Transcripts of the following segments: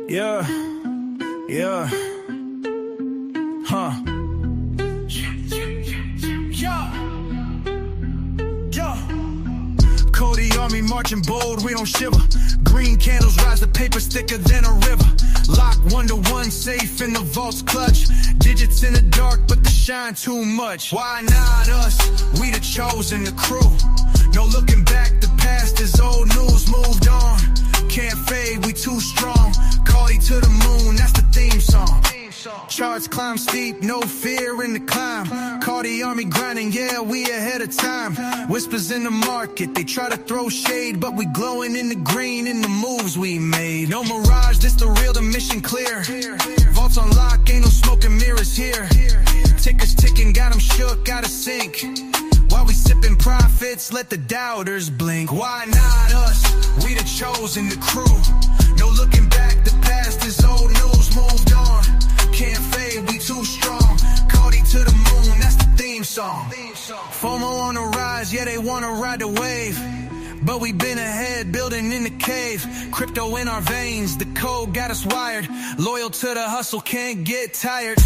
Yeah, yeah, huh. COTI Army marching bold, we don't shiver. Green candles rise, the paper's thicker than a river. Lock 1-to-1, safe in the vault's clutch. Digits in the dark, but they shine too much. Why not us? We the chosen, the crew. No looking back, the past is old news, moved on. Can't fade, we too strong. COTI to the moon, that's the theme song. Charts climb steep, no fear in the climb. COTI Army grinding, yeah, we ahead of time. Whispers in the market, they try to throw shade, but we glowing in the green in the moves we made. No mirage, this the real, the mission clear. Vaults on lock, ain't no smoke and mirrors here. Tickers ticking, got them shook, gotta sink. While we sipping profits, let the doubters blink. Why not us? We the chosen, the crew. No looking back, the past is old news, moved on. Can't fade, we too strong. COTI to the moon, that's the theme song. FOMO on the rise, yeah, they wanna ride the wave. But we been ahead, building in the cave. Crypto in our veins, the code got us wired. Loyal to the hustle, can't get tired.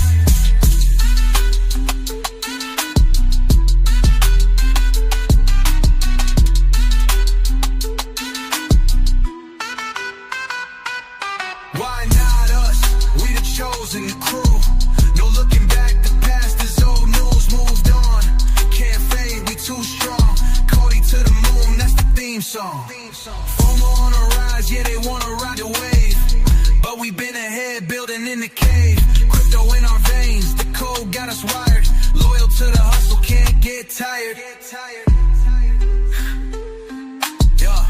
Why not us? We the chosen, the crew. No looking back, the past is old news, moved on. Can't fade, we too strong. COTI to the moon, that's the theme song. FOMO on the rise, yeah, they wanna ride the wave. But we been ahead, building in the cave. Crypto in our veins, the code got us wired. Loyal to the hustle, can't get tired. Yeah.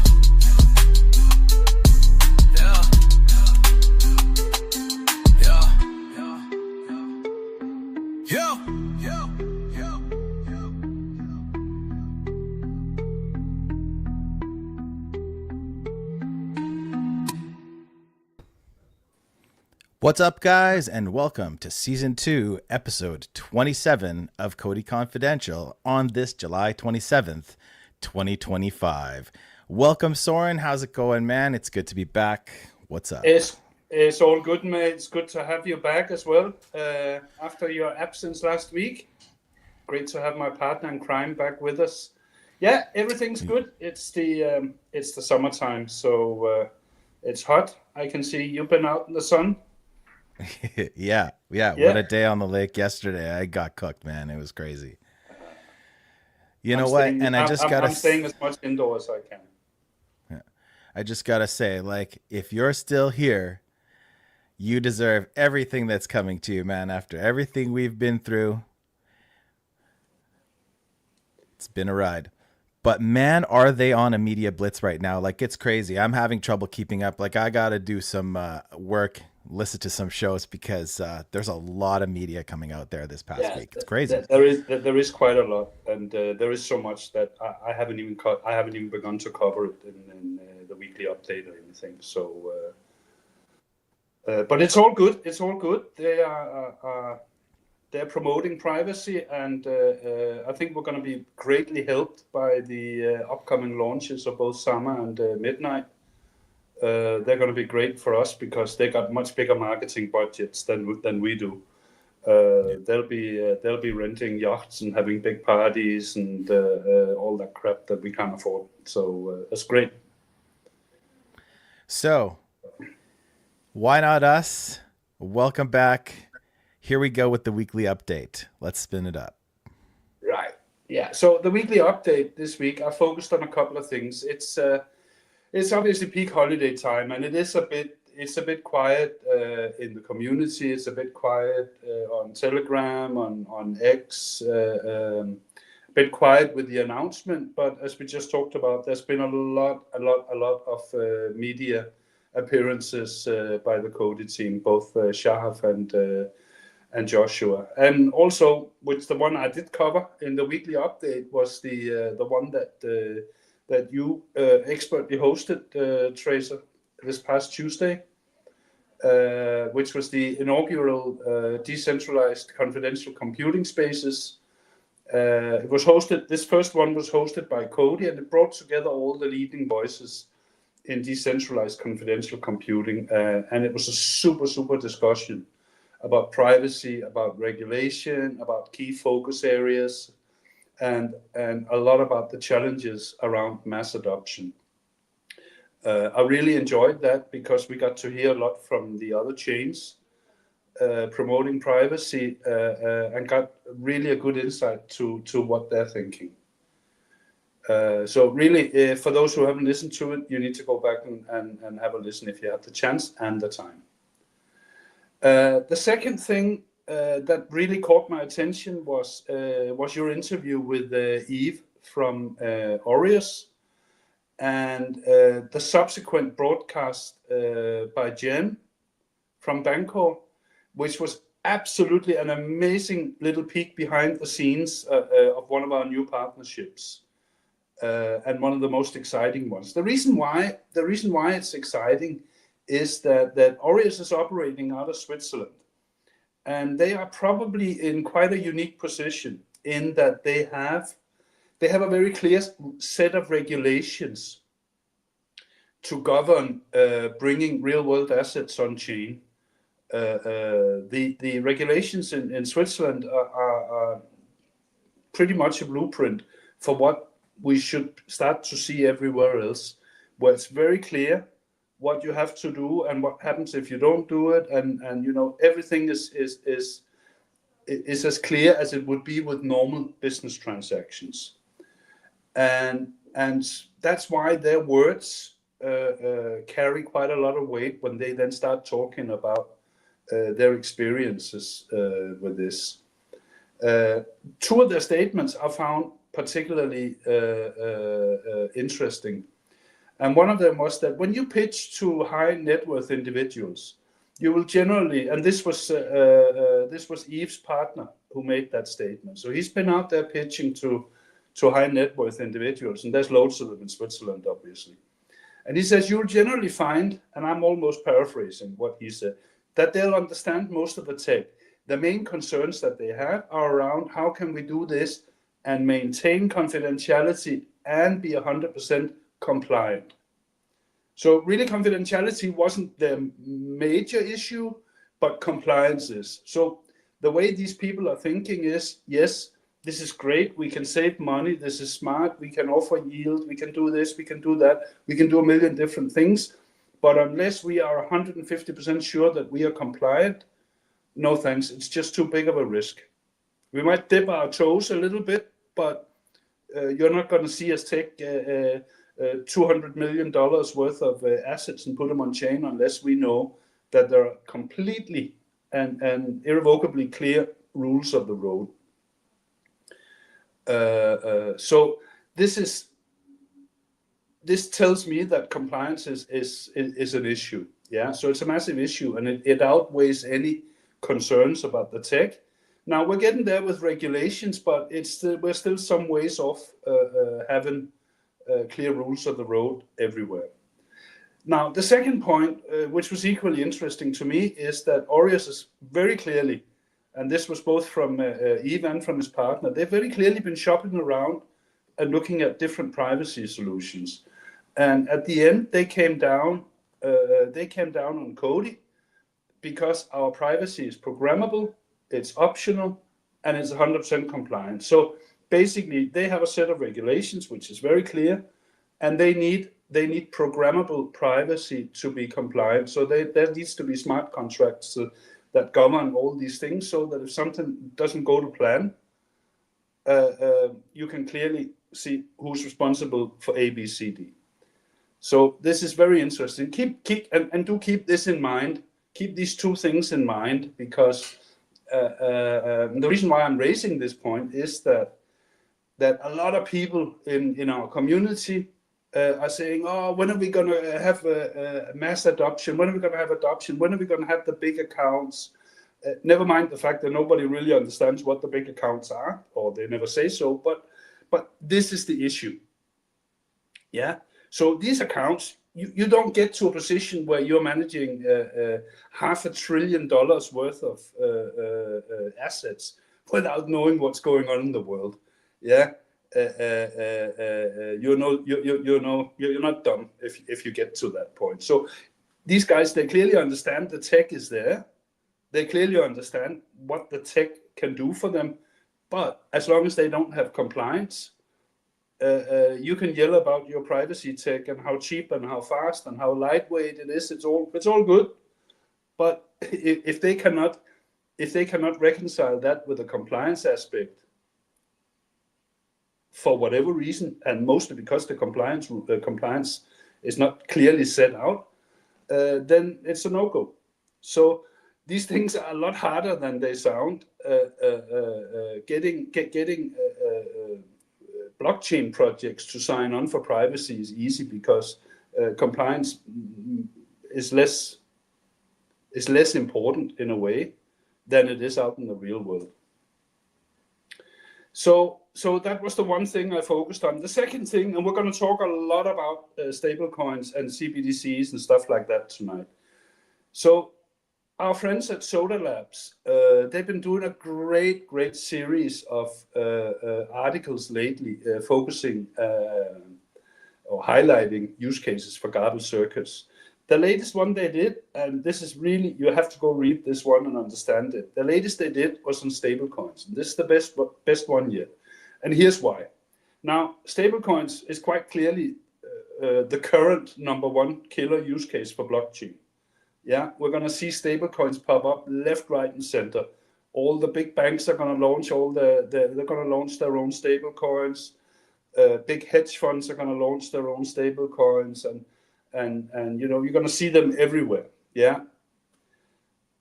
What's up, guys, and welcome to Season 2, Episode 27 of COTI Confidential on this July 27th, 2025. Welcome, Soren. How's it going, man? It's good to be back. What's up? It's all good, mate. It's good to have you back as well after your absence last week. Great to have my partner in crime back with us. Yeah, everything's good. It's the summertime, so it's hot. I can see you've been out in the sun. Yeah. What a day on the lake yesterday. I got cooked, man. It was crazy. I'm staying as much indoors as I can. Yeah. I just gotta say, like, if you're still here, you deserve everything that's coming to you, man. After everything we've been through, it's been a ride. But man, are they on a media blitz right now? Like, it's crazy. I'm having trouble keeping up. Like, I gotta do some work, listen to some shows, because there's a lot of media coming out there this past week. It's crazy. There is quite a lot, and there is so much that I haven't even begun to cover it in the weekly update or anything. So, but it's all good. It's all good. They're promoting privacy, and I think we're going to be greatly helped by the upcoming launches of both Summer and Midnight. They're going to be great for us because they got much bigger marketing budgets than we do. They'll be renting yachts and having big parties and all that crap that we can't afford. So that's great. So, why not us? Welcome back. Here we go with the weekly update. Let's spin it up. Right. Yeah. So the weekly update this week, I focused on a couple of things. It's obviously peak holiday time, and it's a bit quiet in the community. It's a bit quiet on Telegram, on X. A bit quiet with the announcement, but as we just talked about, there's been a lot of media appearances by the COTI team, both Shahaf and Joshua, and also, which the one I did cover in the weekly update was the one that you expertly hosted, Tracer, this past Tuesday, which was the inaugural decentralized confidential computing spaces. It was hosted. This first one was hosted by COTI, and it brought together all the leading voices in decentralized confidential computing, and it was a super discussion about privacy, about regulation, about key focus areas, and a lot about the challenges around mass adoption. I really enjoyed that because we got to hear a lot from the other chains promoting privacy and got really a good insight to what they're thinking. So really, for those who haven't listened to it, you need to go back and have a listen if you have the chance and the time. The second thing that really caught my attention was your interview with Eve from Aureus, and the subsequent broadcast by Jen from Bangkok, which was absolutely an amazing little peek behind the scenes of one of our new partnerships, and one of the most exciting ones. The reason why it's exciting is that Aureus is operating out of Switzerland, and they are probably in quite a unique position in that they have a very clear set of regulations to govern bringing real-world assets on chain. The regulations in Switzerland are pretty much a blueprint for what we should start to see everywhere else, where it's very clear what you have to do and what happens if you don't do it, and you know, everything is as clear as it would be with normal business transactions, and that's why their words carry quite a lot of weight when they then start talking about their experiences with this. Two of their statements I found particularly interesting. And one of them was that when you pitch to high net worth individuals, you will generally, and this was Eve's partner who made that statement. So he's been out there pitching to high net worth individuals, and there's loads of them in Switzerland, obviously. And he says you'll generally find, and I'm almost paraphrasing what he said, that they'll understand most of the tech. The main concerns that they have are around how can we do this and maintain confidentiality and be 100% compliant. So really confidentiality wasn't the major issue, but compliance is. So the way these people are thinking is, yes, this is great, we can save money, this is smart, we can offer yield, we can do this, we can do that, we can do a million different things, but unless we are 150% sure that we are compliant, no thanks, it's just too big of a risk. We might dip our toes a little bit, but you're not going to see us take $200 million worth of assets and put them on chain unless we know that there are completely and irrevocably clear rules of the road. So this tells me that compliance is an issue. Yeah, so it's a massive issue, and it outweighs any concerns about the tech. Now we're getting there with regulations, but we're still some ways off having clear rules of the road everywhere. Now the second point, which was equally interesting to me, is that Aureus is very clearly, and this was both from Eve and from his partner, they've very clearly been shopping around and looking at different privacy solutions. And at the end, they came down on COTI because our privacy is programmable, it's optional, and it's 100% compliant. So basically, they have a set of regulations which is very clear, and they need programmable privacy to be compliant. So there needs to be smart contracts that govern all these things, so that if something doesn't go to plan, you can clearly see who's responsible for A, B, C, D. So this is very interesting. Keep this in mind. Keep these two things in mind, because the reason why I'm raising this point is that a lot of people in our community are saying, oh, when are we going to have a mass adoption? When are we going to have adoption? When are we going to have the big accounts? Never mind the fact that nobody really understands what the big accounts are, or they never say so, but this is the issue. Yeah. So these accounts, you don't get to a position where you're managing $500 billion worth of assets without knowing what's going on in the world. Yeah. you're not dumb if you get to that point. So these guys, they clearly understand the tech is there. They clearly understand what the tech can do for them. But as long as they don't have compliance, you can yell about your privacy tech and how cheap and how fast and how lightweight it is. It's all good. But if they cannot reconcile that with the compliance aspect, for whatever reason, and mostly because the compliance is not clearly set out, then it's a no-go. So these things are a lot harder than they sound. Getting blockchain projects to sign on for privacy is easy because compliance is less important in a way than it is out in the real world. So that was the one thing I focused on. The second thing, and we're going to talk a lot about stable coins and CBDCs and stuff like that tonight. So our friends at Soda Labs, they've been doing a great series of articles lately focusing or highlighting use cases for garbage circuits. The latest one they did, and this is really, you have to go read this one and understand it. The latest they did was on stablecoins. This is the best one yet. And here's why. Now, stablecoins is quite clearly the current number 1 killer use case for blockchain. Yeah, we're going to see stablecoins pop up left, right, and center. All the big banks are going to launch they're going to launch their own stablecoins. Big hedge funds are going to launch their own stablecoins, and you're going to see them everywhere. Yeah.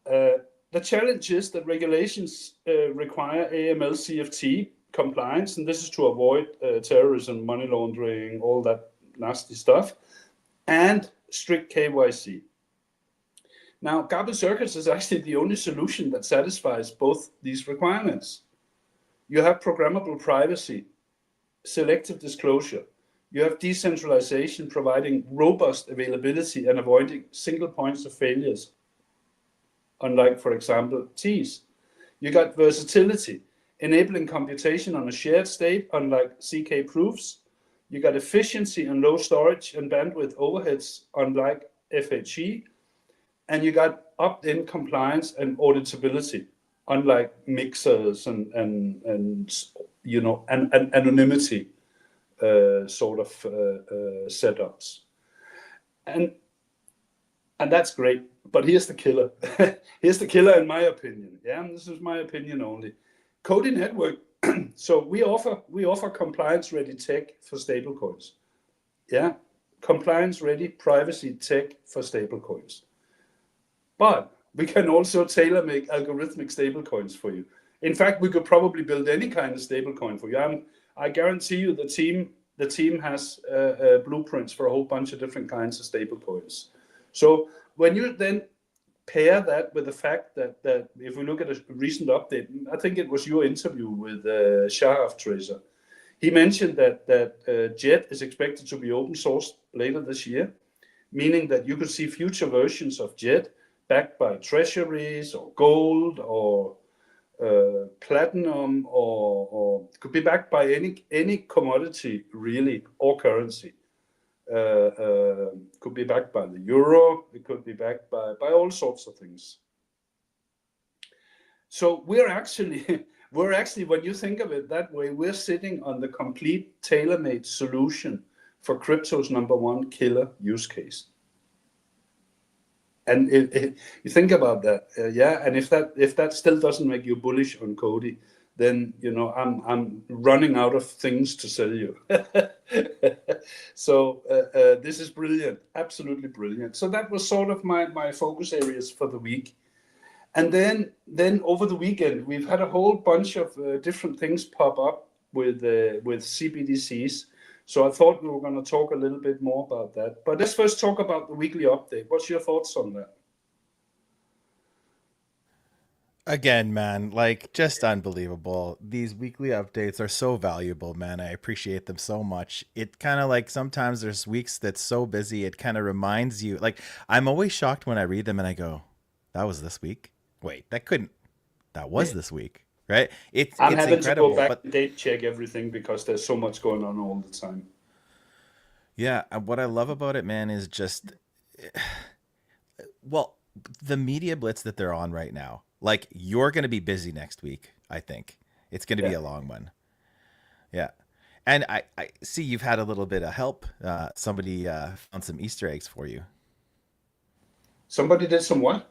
The challenge is that regulations require AML CFT compliance, and this is to avoid terrorism, money laundering, all that nasty stuff, and strict KYC. Now, garbage circuits is actually the only solution that satisfies both these requirements. You have programmable privacy, selective disclosure. You have decentralization, providing robust availability and avoiding single points of failures, unlike, for example, T's. You got versatility, enabling computation on a shared state, unlike CK proofs. You got efficiency and low storage and bandwidth overheads, unlike FHE. And you got opt-in compliance and auditability, unlike mixers and anonymity sort of setups. And that's great. But here's the killer. Here's the killer in my opinion. Yeah, this is my opinion only. COTI Network. So we offer compliance-ready tech for stablecoins. Yeah, compliance-ready privacy tech for stablecoins. But we can also tailor-make algorithmic stablecoins for you. In fact, we could probably build any kind of stablecoin for you. I guarantee you the team has blueprints for a whole bunch of different kinds of stablecoins. So when you then pair that with the fact that if we look at a recent update, I think it was your interview with Shah of Tracer. He mentioned that Jet is expected to be open sourced later this year, meaning that you could see future versions of Jet backed by treasuries or gold or platinum or could be backed by any commodity really or currency. Could be backed by the euro. It could be backed by all sorts of things. So we're actually when you think of it that way, we're sitting on the complete tailor-made solution for crypto's #1 killer use case. And you think about that, and if that still doesn't make you bullish on COTI, then I'm running out of things to sell you. So this is brilliant, absolutely brilliant. So that was sort of my focus areas for the week. And then over the weekend, we've had a whole bunch of different things pop up with CBDCs. So I thought we were going to talk a little bit more about that. But let's first talk about the weekly update. What's your thoughts on that? Again, man, like just unbelievable. These weekly updates are so valuable, man. I appreciate them so much. It kind of like sometimes there's weeks that's so busy. It kind of reminds you, like I'm always shocked when I read them and I go, that was this week. Wait, that was this week. right? I'm It's having to go incredible. back But and date check everything because there's so much going on all the time. yeah, what I love about it, man, is just well, the media blitz that they're on right now. Like, you're going to be busy next week, I think. It's going to be Yeah. a long one. Yeah. And I see you've had a little bit of help. Somebody found some Easter eggs for you. Somebody did some what?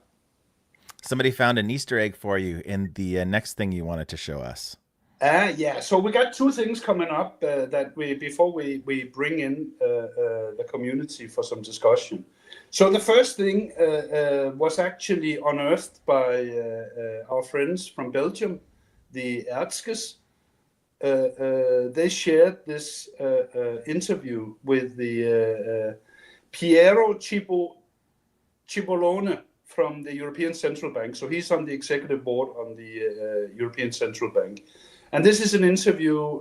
Somebody found an Easter egg for you in the next thing you wanted to show us. Yeah. So we got two things coming up that before we bring in the community for some discussion. So the first thing was actually unearthed by our friends from Belgium, the Erzkes. They shared this interview with the Piero Cipollone from the European Central Bank. So he's on the executive board on the European Central Bank. And this is an interview,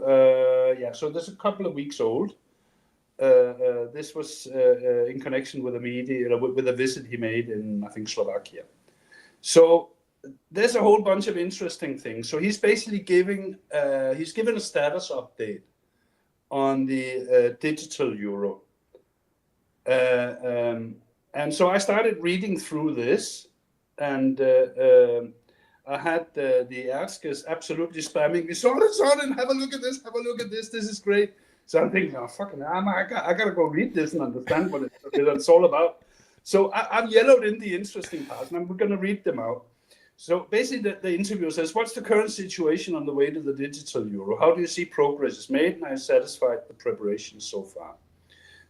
so this is a couple of weeks old. This was in connection with a media, with a visit he made in, I think, Slovakia. So there's a whole bunch of interesting things. So he's basically given a status update on the digital euro. And so I started reading through this, and I had the Erzkes absolutely spamming me, Soren, have a look at this, this is great. So I'm thinking, oh, fucking, I gotta go read this and understand what it's all about. So I've yellowed in the interesting parts, and I'm gonna read them out. So basically the interviewer says, what's the current situation on the way to the digital euro? How do you see progress is made, and are you satisfied with preparations so far?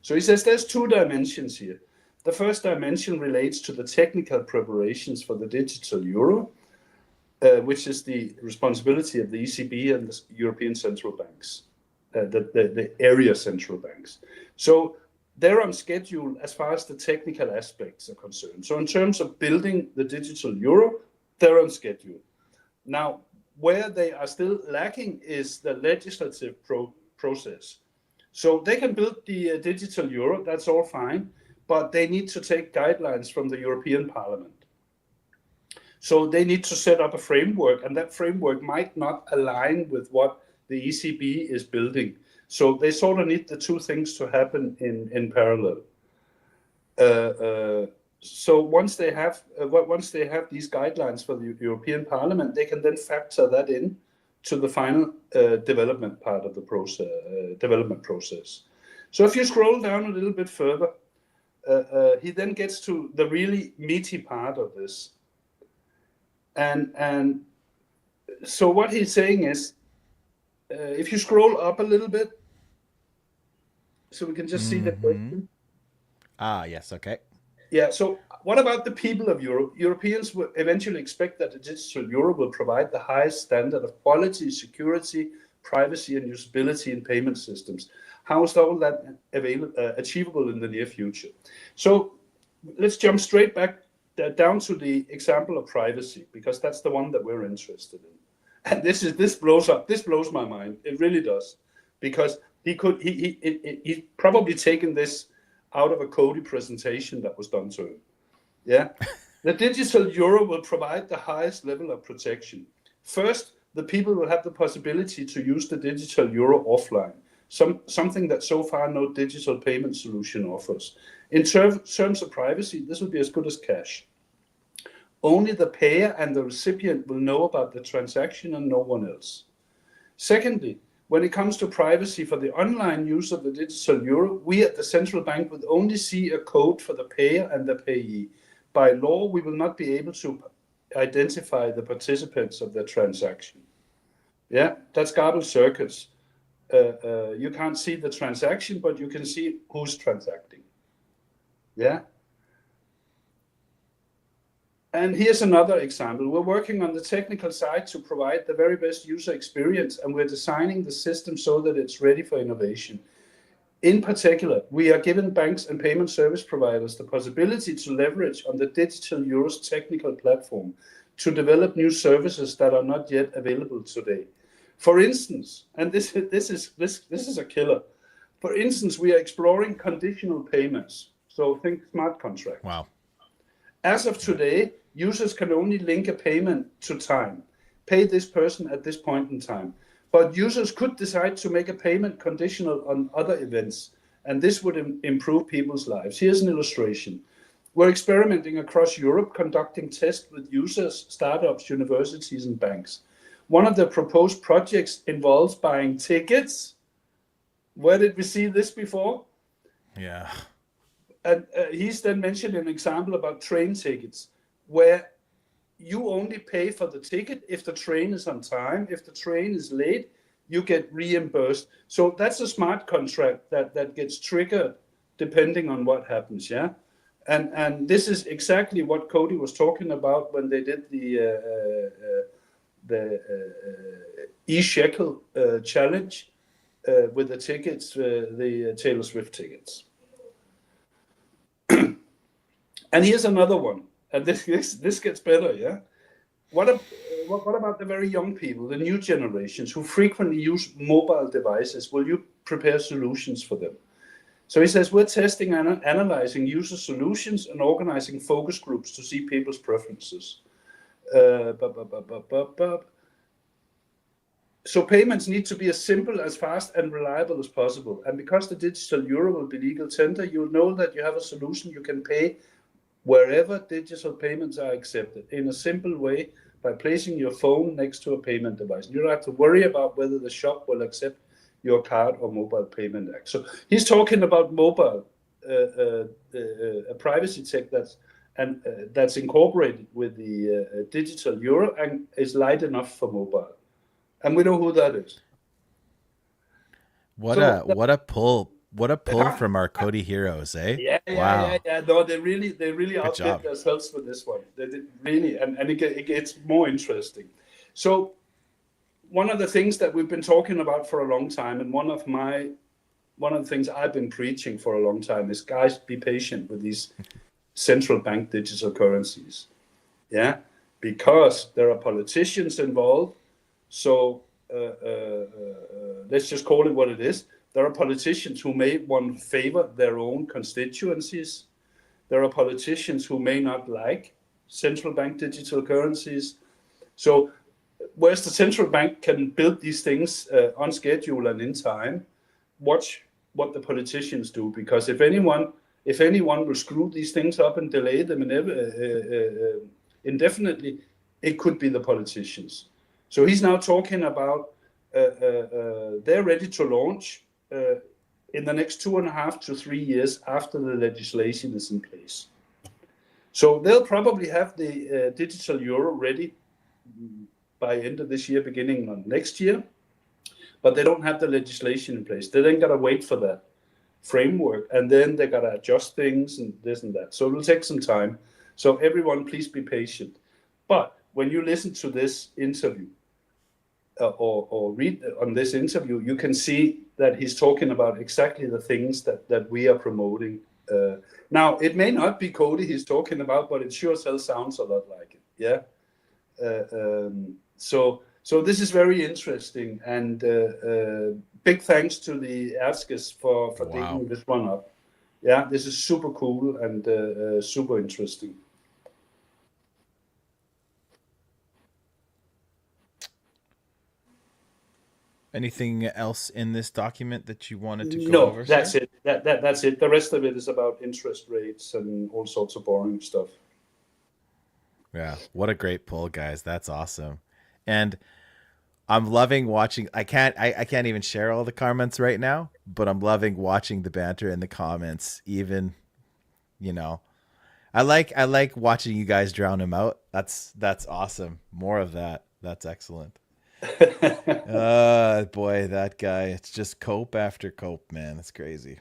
So he says there's two dimensions here. The first dimension relates to the technical preparations for the digital euro, which is the responsibility of the ECB and the European central banks, the area central banks. So they're on schedule as far as the technical aspects are concerned. So in terms of building the digital euro, they're on schedule. Now, where they are still lacking is the legislative process. So they can build the digital euro, that's all fine, but they need to take guidelines from the European Parliament. So they need to set up a framework, and that framework might not align with what the ECB is building. So they sort of need the two things to happen in parallel. So once they have these guidelines for the European Parliament, they can then factor that in to the final development part of the process. So if you scroll down a little bit further, he then gets to the really meaty part of this. And so what he's saying is, if you scroll up a little bit, so we can just see the question. Ah, yes, okay. Yeah, so what about the people of Europe? Europeans will eventually expect that the digital euro will provide the highest standard of quality, security, privacy, and usability in payment systems. How is all that achievable in the near future? So let's jump straight back down to the example of privacy, because that's the one that we're interested in. And this blows my mind. It really does, because he's probably taken this out of a COTI presentation that was done to him. Yeah, the digital euro will provide the highest level of protection. First, the people will have the possibility to use the digital euro offline, something that so far no digital payment solution offers. In terms of privacy, this will be as good as cash. Only the payer and the recipient will know about the transaction and no one else. Secondly, when it comes to privacy for the online use of the digital euro, we at the central bank would only see a code for the payer and the payee. By law, we will not be able to identify the participants of the transaction. Yeah, that's garbage circuits. You can't see the transaction, but you can see who's transacting. Yeah. And here's another example. We're working on the technical side to provide the very best user experience, and we're designing the system so that it's ready for innovation. In particular, we are giving banks and payment service providers the possibility to leverage on the digital euro's technical platform to develop new services that are not yet available today. For instance, and this is a killer. For instance, we are exploring conditional payments. So think smart contracts. Wow. As of today, users can only link a payment to time. pay this person at this point in time. But users could decide to make a payment conditional on other events, and this would improve people's lives. Here's an illustration. We're experimenting across Europe, conducting tests with users, startups, universities, and banks. One of the proposed projects involves buying tickets. Where did we see this before? Yeah. And he's then mentioned an example about train tickets, where you only pay for the ticket if the train is on time. If the train is late, you get reimbursed. So that's a smart contract that gets triggered depending on what happens, yeah? And this is exactly what COTI was talking about when they did the e-shekel challenge with the tickets, the Taylor Swift tickets. And here's another one, and this gets better, yeah? What about the very young people, the new generations who frequently use mobile devices? Will you prepare solutions for them? So he says, we're testing and analyzing user solutions and organizing focus groups to see people's preferences. So payments need to be as simple, as fast and reliable as possible. And because the digital euro will be legal tender, you'll know that you have a solution you can pay wherever digital payments are accepted in a simple way by placing your phone next to a payment device. You don't have to worry about whether the shop will accept your card or mobile payment act. So he's talking about mobile, a privacy tech that's incorporated with the digital euro and is light enough for mobile. And we know who that is. What a pull from our COTI heroes, eh? Yeah. No, they really outdid themselves with this one. They did really, and it gets more interesting. So one of the things that we've been talking about for a long time, and one of the things I've been preaching for a long time is, guys, be patient with these central bank digital currencies. Yeah, because there are politicians involved. So let's just call it what it is. There are politicians who may want to favor their own constituencies. There are politicians who may not like central bank digital currencies. So whereas the central bank can build these things on schedule and in time, watch what the politicians do, because if anyone will screw these things up and delay them indefinitely, it could be the politicians. So he's now talking about they're ready to launch in the next 2.5 to 3 years after the legislation is in place. So they'll probably have the digital euro ready by end of this year, beginning of next year, but they don't have the legislation in place. They then got to wait for that framework, and then they got to adjust things and this and that. So it will take some time. So everyone, please be patient. But when you listen to this interview or read on this interview, you can see that he's talking about exactly the things that we are promoting. Now, it may not be COTI he's talking about, but it sure sounds a lot like it. Yeah. So this is very interesting, and big thanks to the Erskes for digging this one up. Yeah, this is super cool and super interesting. Anything else in this document that you wanted to go over? No, that's it. That's it. The rest of it is about interest rates and all sorts of boring stuff. Yeah, what a great pull, guys. That's awesome. And I'm loving watching. I can't even share all the comments right now, but I'm loving watching the banter in the comments. Even, I like watching you guys drown him out. That's awesome. More of that. That's excellent. Boy, that guy. It's just cope after cope, man. It's crazy.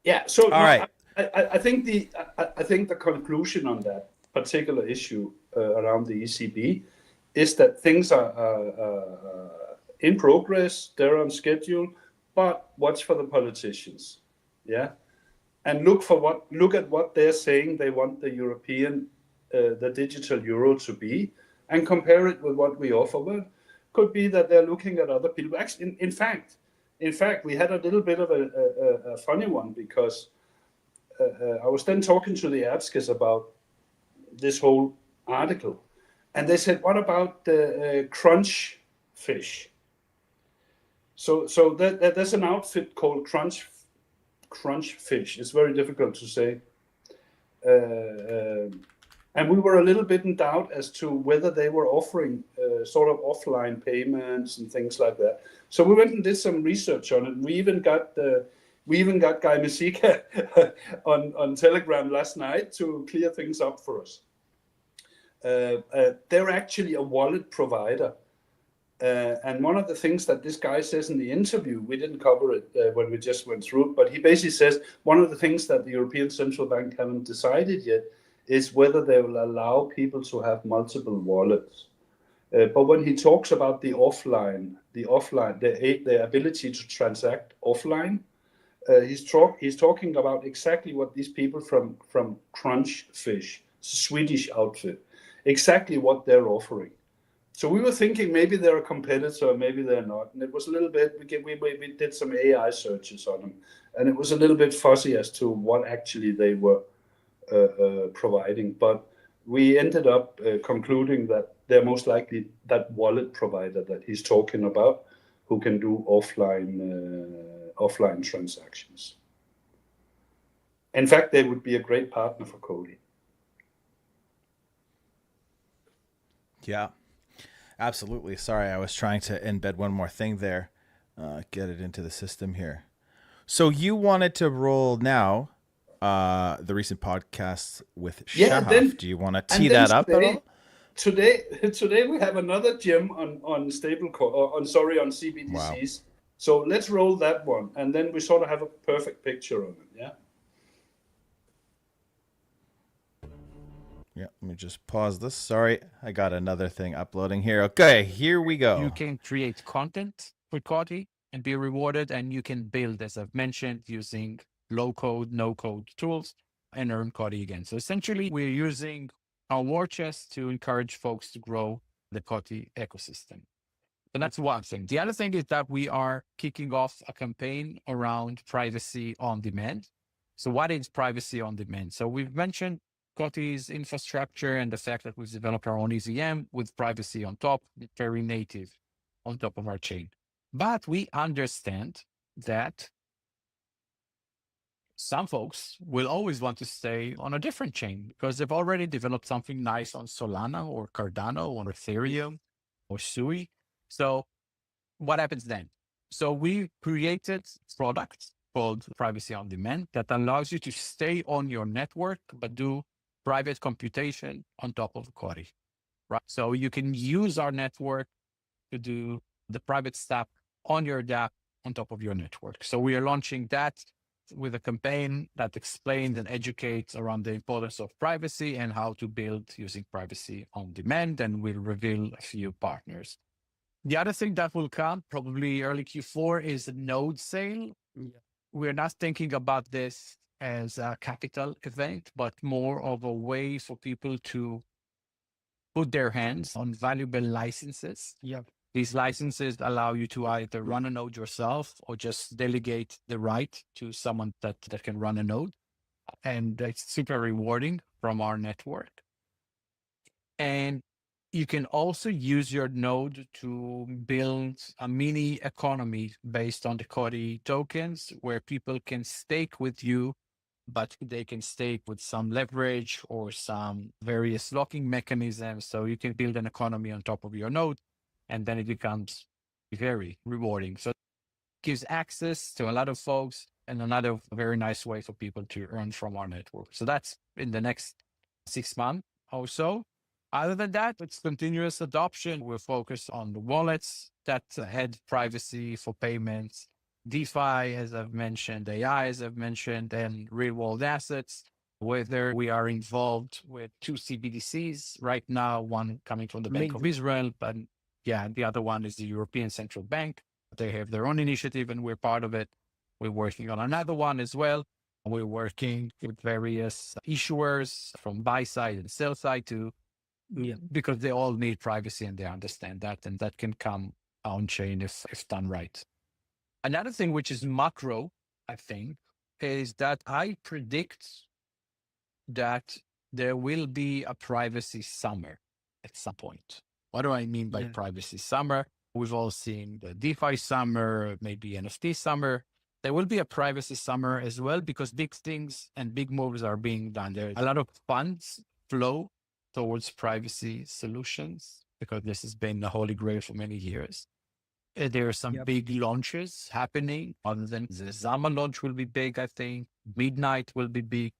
Yeah. So all right. I think the conclusion on that particular issue around the ECB is that things are in progress, they're on schedule, but watch for the politicians, yeah, and look at what they're saying they want the the digital euro to be, and compare it with what we offer. Well, could be that they're looking at other people. Actually, in fact, we had a little bit of a funny one, because I was then talking to the Erskes about this whole article, And they said, what about the crunch fish? So there's an outfit called crunch fish. It's very difficult to say. And we were a little bit in doubt as to whether they were offering sort of offline payments and things like that. So we went and did some research on it. We even got Guy Mesika on Telegram last night to clear things up for us. They're actually a wallet provider. And one of the things that this guy says in the interview, we didn't cover it when we just went through it, but he basically says one of the things that the European Central Bank haven't decided yet is whether they will allow people to have multiple wallets. But when he talks about the ability to transact offline, he's talking about exactly what these people from Crunch Fish, Swedish outfit, exactly what they're offering. So we were thinking maybe they're a competitor, maybe they're not. And it was a little bit, we did some AI searches on them, and it was a little bit fuzzy as to what actually they were providing. But we ended up concluding that they're most likely that wallet provider that he's talking about, who can do offline transactions. In fact, they would be a great partner for COTI. Yeah. Absolutely. Sorry, I was trying to embed one more thing there, get it into the system here. So you wanted to roll now the recent podcasts with Shahaf. Do you want to tee that up at all? Today we have another gem on CBDCs. Wow. So let's roll that one, and then we sort of have a perfect picture of it. Yeah. Yeah, let me just pause this. Sorry, I got another thing uploading here. Okay, here we go. You can create content with COTI and be rewarded, and you can build, as I've mentioned, using low-code, no-code tools and earn COTI again. So essentially, we're using our war chest to encourage folks to grow the COTI ecosystem. So that's one thing. The other thing is that we are kicking off a campaign around privacy on demand. So what is privacy on demand? So we've mentioned COTI's infrastructure and the fact that we've developed our own EZM with privacy on top, very native on top of our chain. But we understand that some folks will always want to stay on a different chain because they've already developed something nice on Solana or Cardano or Ethereum or Sui. So what happens then? So we created products called Privacy on Demand that allows you to stay on your network, but do private computation on top of COTI, right? So you can use our network to do the private stuff on your DApp on top of your network. So we are launching that with a campaign that explains and educates around the importance of privacy and how to build using privacy on demand. And we'll reveal a few partners. The other thing that will come probably early Q4 is a node sale. Yeah. We're not thinking about this as a capital event, but more of a way for people to put their hands on valuable licenses. Yeah. These licenses allow you to either run a node yourself or just delegate the right to someone that can run a node. And it's super rewarding from our network. And you can also use your node to build a mini economy based on the COTI tokens where people can stake with you, but they can stake with some leverage or some various locking mechanisms. So you can build an economy on top of your node, and then it becomes very rewarding. So it gives access to a lot of folks and another very nice way for people to earn from our network. So that's in the next 6 months or so. Other than that, it's continuous adoption. We're focused on the wallets that had privacy for payments, DeFi, as I've mentioned, AI, as I've mentioned, and real world assets, whether we are involved with 2 CBDCs right now, one coming from the Bank of Israel, but yeah, the other one is the European Central Bank. They have their own initiative and we're part of it. We're working on another one as well. We're working with various issuers from buy side and sell side too. Yeah, because they all need privacy and they understand that, and that can come on chain if done right. Another thing which is macro, I think, is that I predict that there will be a privacy summer. at some point. What do I mean by privacy summer? We've all seen the DeFi summer, maybe NFT summer. There will be a privacy summer as well because big things and big moves are being done. There a lot of funds flow towards privacy solutions because this has been the holy grail for many years. There are some big launches happening. Other than the Zama launch will be big, I think. Midnight will be big.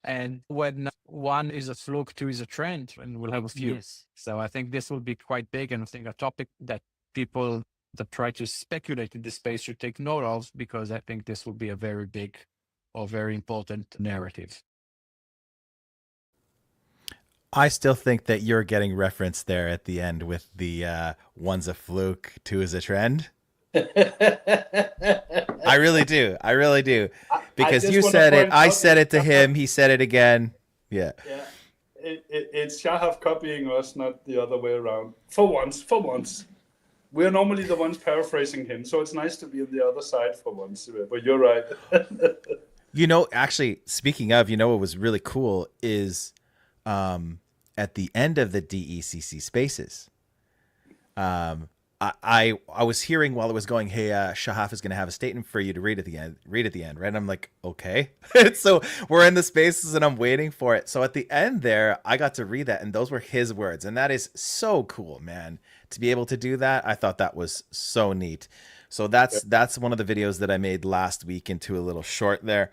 And when one is a fluke, two is a trend, and we'll have a few. So I think this will be quite big, and I think a topic that people that try to speculate in this space should take note of, because I think this will be a very big or very important narrative. I still think that you're getting referenced there at the end with the one's a fluke, two is a trend. I really do. I really do. Because you said it, I said it to him, he said it again. Yeah. It's Shahaf copying us, not the other way around. For once. We're normally the ones paraphrasing him, so it's nice to be on the other side for once. But you're right. Actually, speaking of, what was really cool is at the end of the DECC spaces, I was hearing while it was going, hey, Shahaf is going to have a statement for you to read at the end, right? And I'm like, okay. So we're in the spaces and I'm waiting for it. So at the end there, I got to read that, and those were his words. And that is so cool, man, to be able to do that. I thought that was so neat. So that's one of the videos that I made last week into a little short there.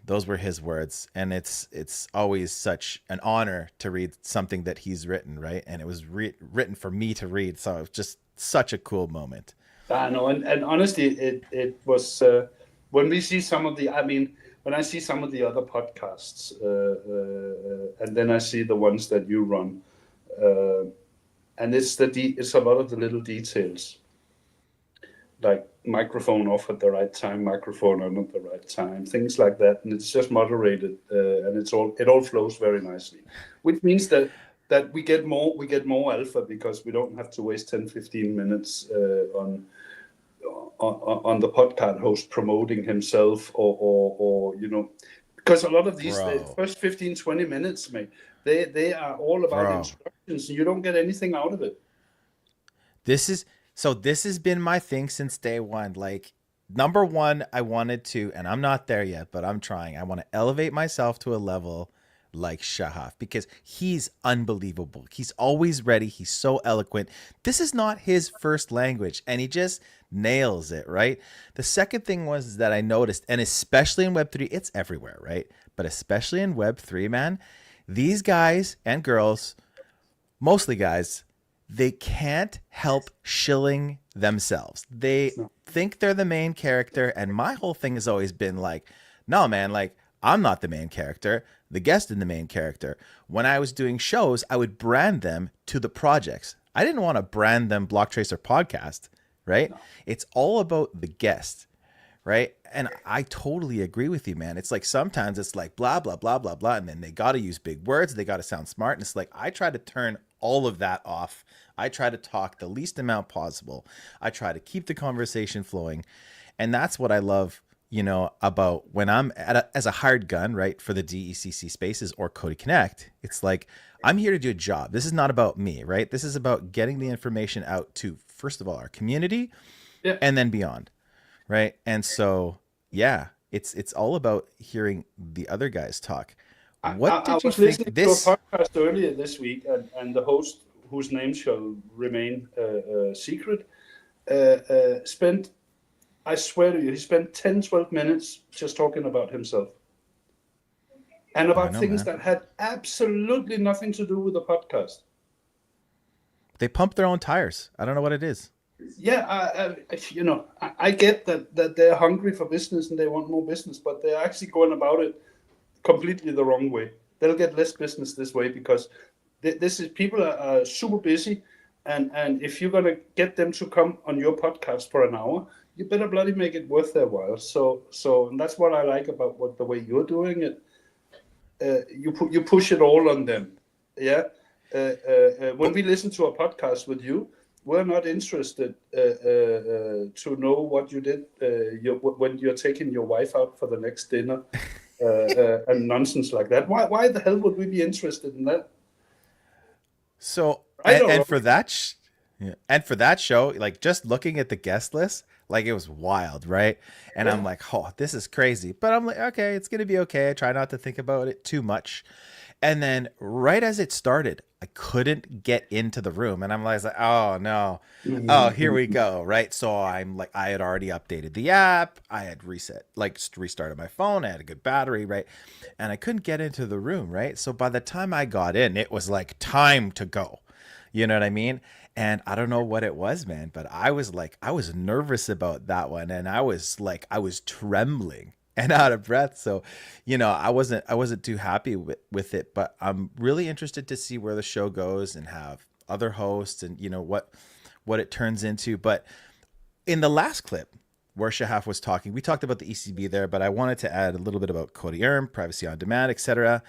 Those were his words, and it's always such an honor to read something that he's written, right? And it was written for me to read, so it was just such a cool moment. I know, and honestly, it was when we see some of the, when I see some of the other podcasts, and then I see the ones that you run, and it's a lot of the little details, like microphone off at the right time, microphone on at the right time, things like that, and it's just moderated, and it all flows very nicely, which means that we get more alpha because we don't have to waste 10-15 minutes on the podcast host promoting himself or because a lot of these the first 15-20 minutes, mate, they are all about instructions, and you don't get anything out of it. This has been my thing since day one. Like, number one, I wanted to, and I'm not there yet, but I'm trying. I want to elevate myself to a level like Shahaf because he's unbelievable. He's always ready. He's so eloquent. This is not his first language, and he just nails it, right? The second thing was that I noticed, and especially in Web3, it's everywhere, right? But especially in Web3, man, these guys and girls, mostly guys, they can't help shilling themselves. They think they're the main character. And my whole thing has always been like, no, man, like, I'm not the main character. The guest is the main character. When I was doing shows, I would brand them to the projects. I didn't want to brand them Block Tracer Podcast, right? No. It's all about the guest, right? And I totally agree with you, man. It's like sometimes it's like blah, blah, blah, blah, blah. And then they got to use big words. They got to sound smart. And it's like, I try to turn all of that off. I try to talk the least amount possible. I try to keep the conversation flowing. And that's what I love, about when I'm as a hired gun, right, for the DECC spaces or COTI Connect. It's like, I'm here to do a job. This is not about me, right? This is about getting the information out to, first of all, our community and then beyond, right? And so, yeah, it's all about hearing the other guys talk. What did you think? I was listening to a podcast earlier this week, and the host, whose name shall remain secret, spent, I swear to you, he spent 10-12 minutes just talking about himself. And about things that had absolutely nothing to do with the podcast. They pump their own tires. I don't know what it is. Yeah, I get that they're hungry for business and they want more business, but they're actually going about it completely the wrong way. They'll get less business this way because people are super busy, and if you're gonna get them to come on your podcast for an hour, you better bloody make it worth their while. So and that's what I like about the way you're doing it. You push it all on them. Yeah. When we listen to a podcast with you, we're not interested to know what you did when you're taking your wife out for the next dinner and nonsense like that. Why the hell would we be interested in that? So Right or and for wrong? that yeah. And for that show, like just looking at the guest list, like it was wild, right? And I'm Yeah. like, oh, this is crazy. But I'm like, okay, it's gonna be okay. I try not to think about it too much. And then right as it started, I couldn't get into the room. And I'm like, oh no. Oh, here we go. Right. So I'm like, I had already updated the app. I had restarted my phone. I had a good battery. Right. And I couldn't get into the room. Right. So by the time I got in, it was like time to go. You know what I mean? And I don't know what it was, man, but I was like, I was nervous about that one. And I was trembling and out of breath. So, I wasn't too happy with it, but I'm really interested to see where the show goes and have other hosts and, what it turns into. But in the last clip where Shahaf was talking, we talked about the ECB there, but I wanted to add a little bit about COTI privacy on demand, etc.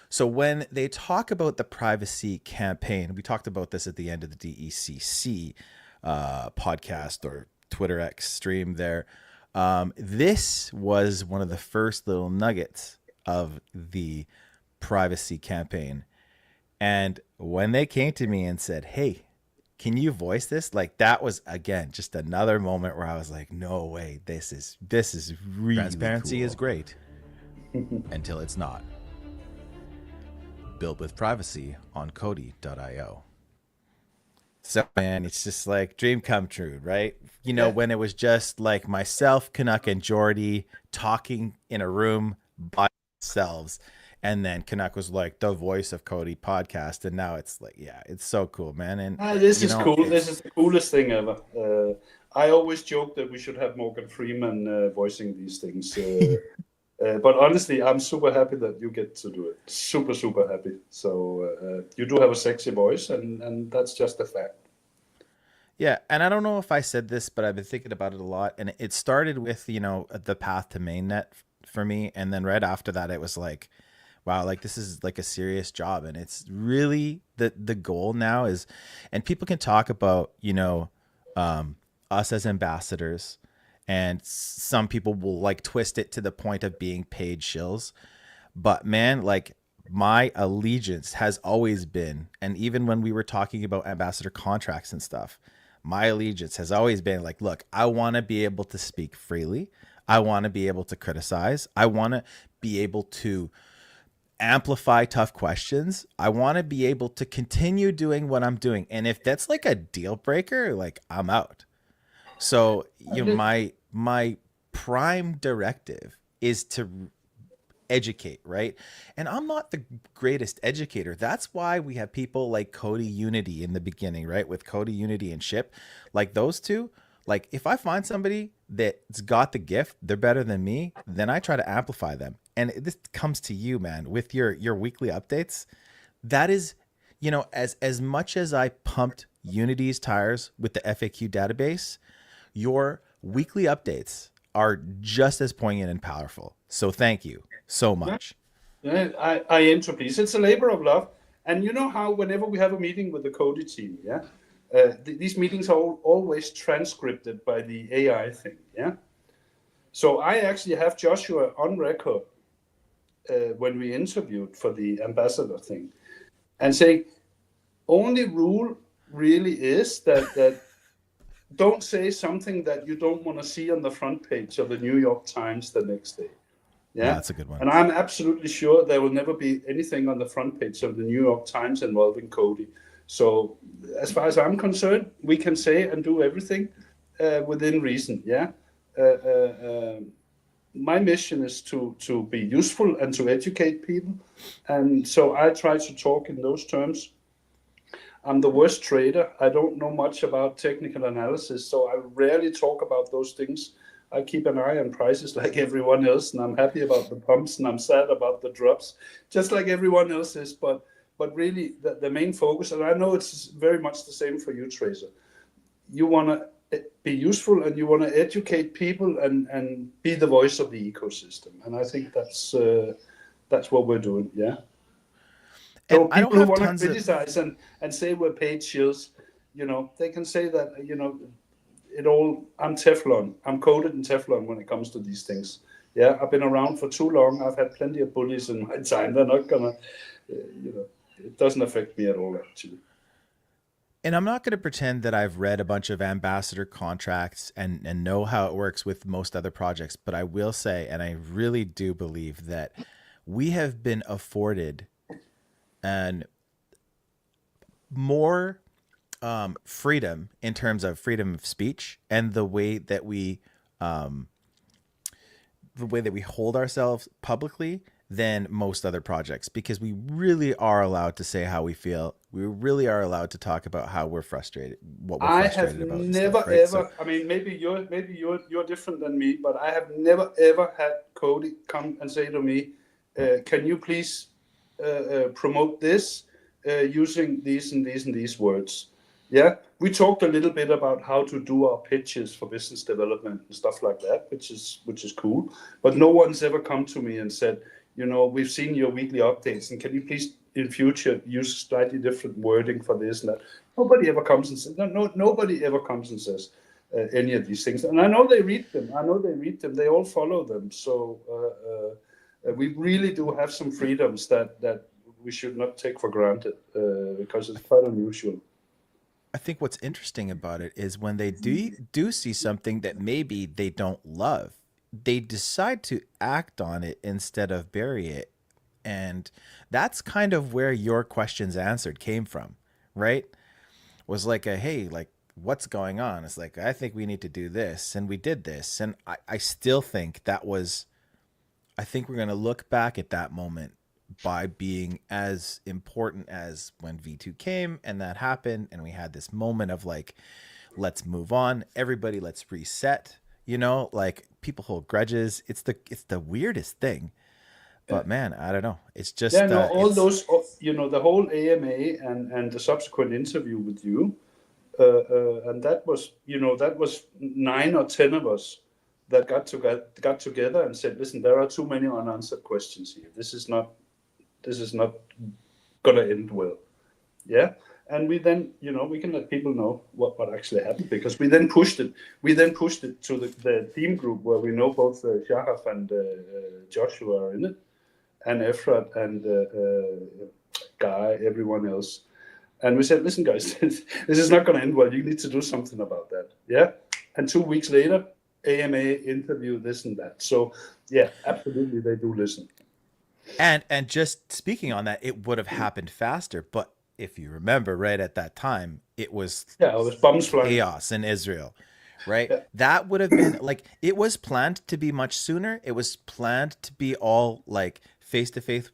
So when they talk about the privacy campaign, we talked about this at the end of the DECC podcast or Twitter X stream there. This was one of the first little nuggets of the privacy campaign. And when they came to me and said, hey, can you voice this? Like that was again just another moment where I was like, no way, this is really Transparency cool. is great until it's not. Built with privacy on COTI.io. So man, it's just like dream come true, right? Yeah. When it was just like myself, Canuck, and Jordy talking in a room by themselves, and then Canuck was like the voice of COTI podcast, and now it's like, yeah, it's so cool, man. And This is cool. This is the coolest thing ever. I always joke that we should have Morgan Freeman voicing these things. But honestly, I'm super happy that you get to do it. Super, super happy. So you do have a sexy voice, and that's just a fact. Yeah, and I don't know if I said this, but I've been thinking about it a lot. And it started with, the path to mainnet for me. And then right after that, it was like, wow, like this is like a serious job. And it's really the goal now is, and people can talk about, us as ambassadors. And some people will like twist it to the point of being paid shills. But man, like my allegiance has always been, and even when we were talking about ambassador contracts and stuff, my allegiance has always been like, look, I want to be able to speak freely. I want to be able to criticize. I want to be able to amplify tough questions. I want to be able to continue doing what I'm doing. And if that's like a deal breaker, like I'm out. So, my prime directive is to educate, right? And I'm not the greatest educator. That's why we have people like COTI Unity in the beginning, right? With COTI Unity and Ship, like those two. Like if I find somebody that's got the gift, they're better than me, then I try to amplify them. And this comes to you, man, with your weekly updates. That is, as much as I pumped Unity's tires with the FAQ database, your weekly updates are just as poignant and powerful. So thank you so much. Yeah, I Entropies. It's a labor of love. And you know how whenever we have a meeting with the COTI team, yeah, these meetings are always transcribed by the AI thing, yeah. So I actually have Joshua on record when we interviewed for the ambassador thing, and saying, only rule really is that don't say something that you don't want to see on the front page of the New York Times the next day. Yeah, that's a good one. And I'm absolutely sure there will never be anything on the front page of the New York Times involving COTI. So as far as I'm concerned, we can say and do everything within reason. Yeah. My mission is to be useful and to educate people. And so I try to talk in those terms. I'm the worst trader. I don't know much about technical analysis, so I rarely talk about those things. I keep an eye on prices like everyone else, and I'm happy about the pumps, and I'm sad about the drops, just like everyone else is. But really, the main focus, and I know it's very much the same for you, Tracer. You want to be useful, and you want to educate people, and be the voice of the ecosystem. And I think that's what we're doing. Yeah. So people who want to criticize and say we're paid shills, they can say that, I'm Teflon. I'm coated in Teflon when it comes to these things. Yeah, I've been around for too long. I've had plenty of bullies in my time. They're not gonna, it doesn't affect me at all, actually. And I'm not going to pretend that I've read a bunch of ambassador contracts and know how it works with most other projects, but I will say, and I really do believe that we have been afforded an more freedom in terms of freedom of speech and the way that we hold ourselves publicly than most other projects, because we really are allowed to say how we feel. We really are allowed to talk about how we're frustrated, what we're I have frustrated about. never Stuff, right? ever. So, I mean, maybe you're different than me, but I have never ever had COTI come and say to me, "Can you please promote this using these and these and these words?" Yeah, we talked a little bit about how to do our pitches for business development and stuff like that, which is cool. But no one's ever come to me and said, we've seen your weekly updates, and can you please in future use slightly different wording for this and that? Nobody ever comes and says, nobody ever comes and says any of these things. And I know they read them. They all follow them. So we really do have some freedoms that we should not take for granted because it's quite unusual. I think what's interesting about it is when they do see something that maybe they don't love, they decide to act on it instead of bury it. And that's kind of where your questions answered came from, right? Was like hey, like, what's going on? It's like, I think we need to do this, and we did this. And I still think I think we're going to look back at that moment by being as important as when V2 came and that happened, and we had this moment of like, let's move on, everybody, let's reset. Like, people hold grudges. It's the weirdest thing. But man, I don't know. It's just all those, the whole AMA and the subsequent interview with you, and that was 9 or 10 of us that got together and said, listen, there are too many unanswered questions here. This is not gonna end well. Yeah. And we then, we can let people know what actually happened, because we then pushed it. We then pushed it to the team group where we know both Shahaf and Joshua are in it, and Efrat and Guy, everyone else. And we said, listen, guys, this is not going to end well. You need to do something about that. Yeah. And 2 weeks later, AMA interview, this and that. So yeah, absolutely, they do listen. And just speaking on that, it would have happened faster, but if you remember, right at that time, it was bombs flying, chaos in Israel, right? Yeah. That would have been like, it was planned to be much sooner. It was planned to be all like face to face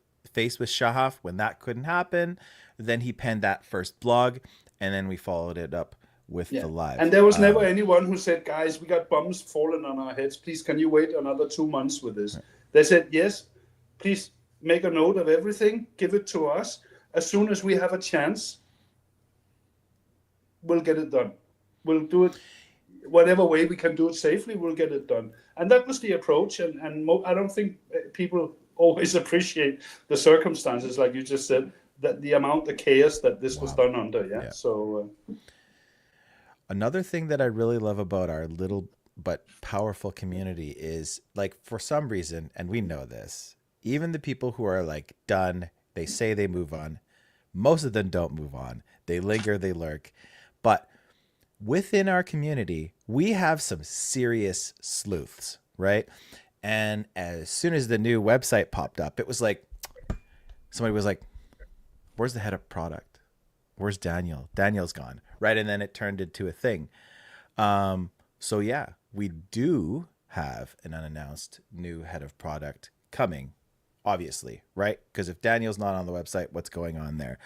with Shahaf. When that couldn't happen, then he penned that first blog, and then we followed it up with the live. And there was never anyone who said, guys, we got bombs falling on our heads. Please, can you wait another 2 months with this? Right. They said, yes, please make a note of everything, give it to us. As soon as we have a chance, we'll get it done. We'll do it whatever way we can do it safely, we'll get it done. And that was the approach. And I don't think people always appreciate the circumstances, like you just said, that the amount of chaos that this was done under. Yeah. So another thing that I really love about our little but powerful community is, like, for some reason, and we know this, even the people who are like done, they say they move on. Most of them don't move on. They linger, they lurk. But within our community, we have some serious sleuths, right? And as soon as the new website popped up, it was like, somebody was like, where's the head of product? Where's Daniel? Daniel's gone, right? And then it turned into a thing. So yeah, we do have an unannounced new head of product coming, obviously, right? Because if Daniel's not on the website, what's going on there?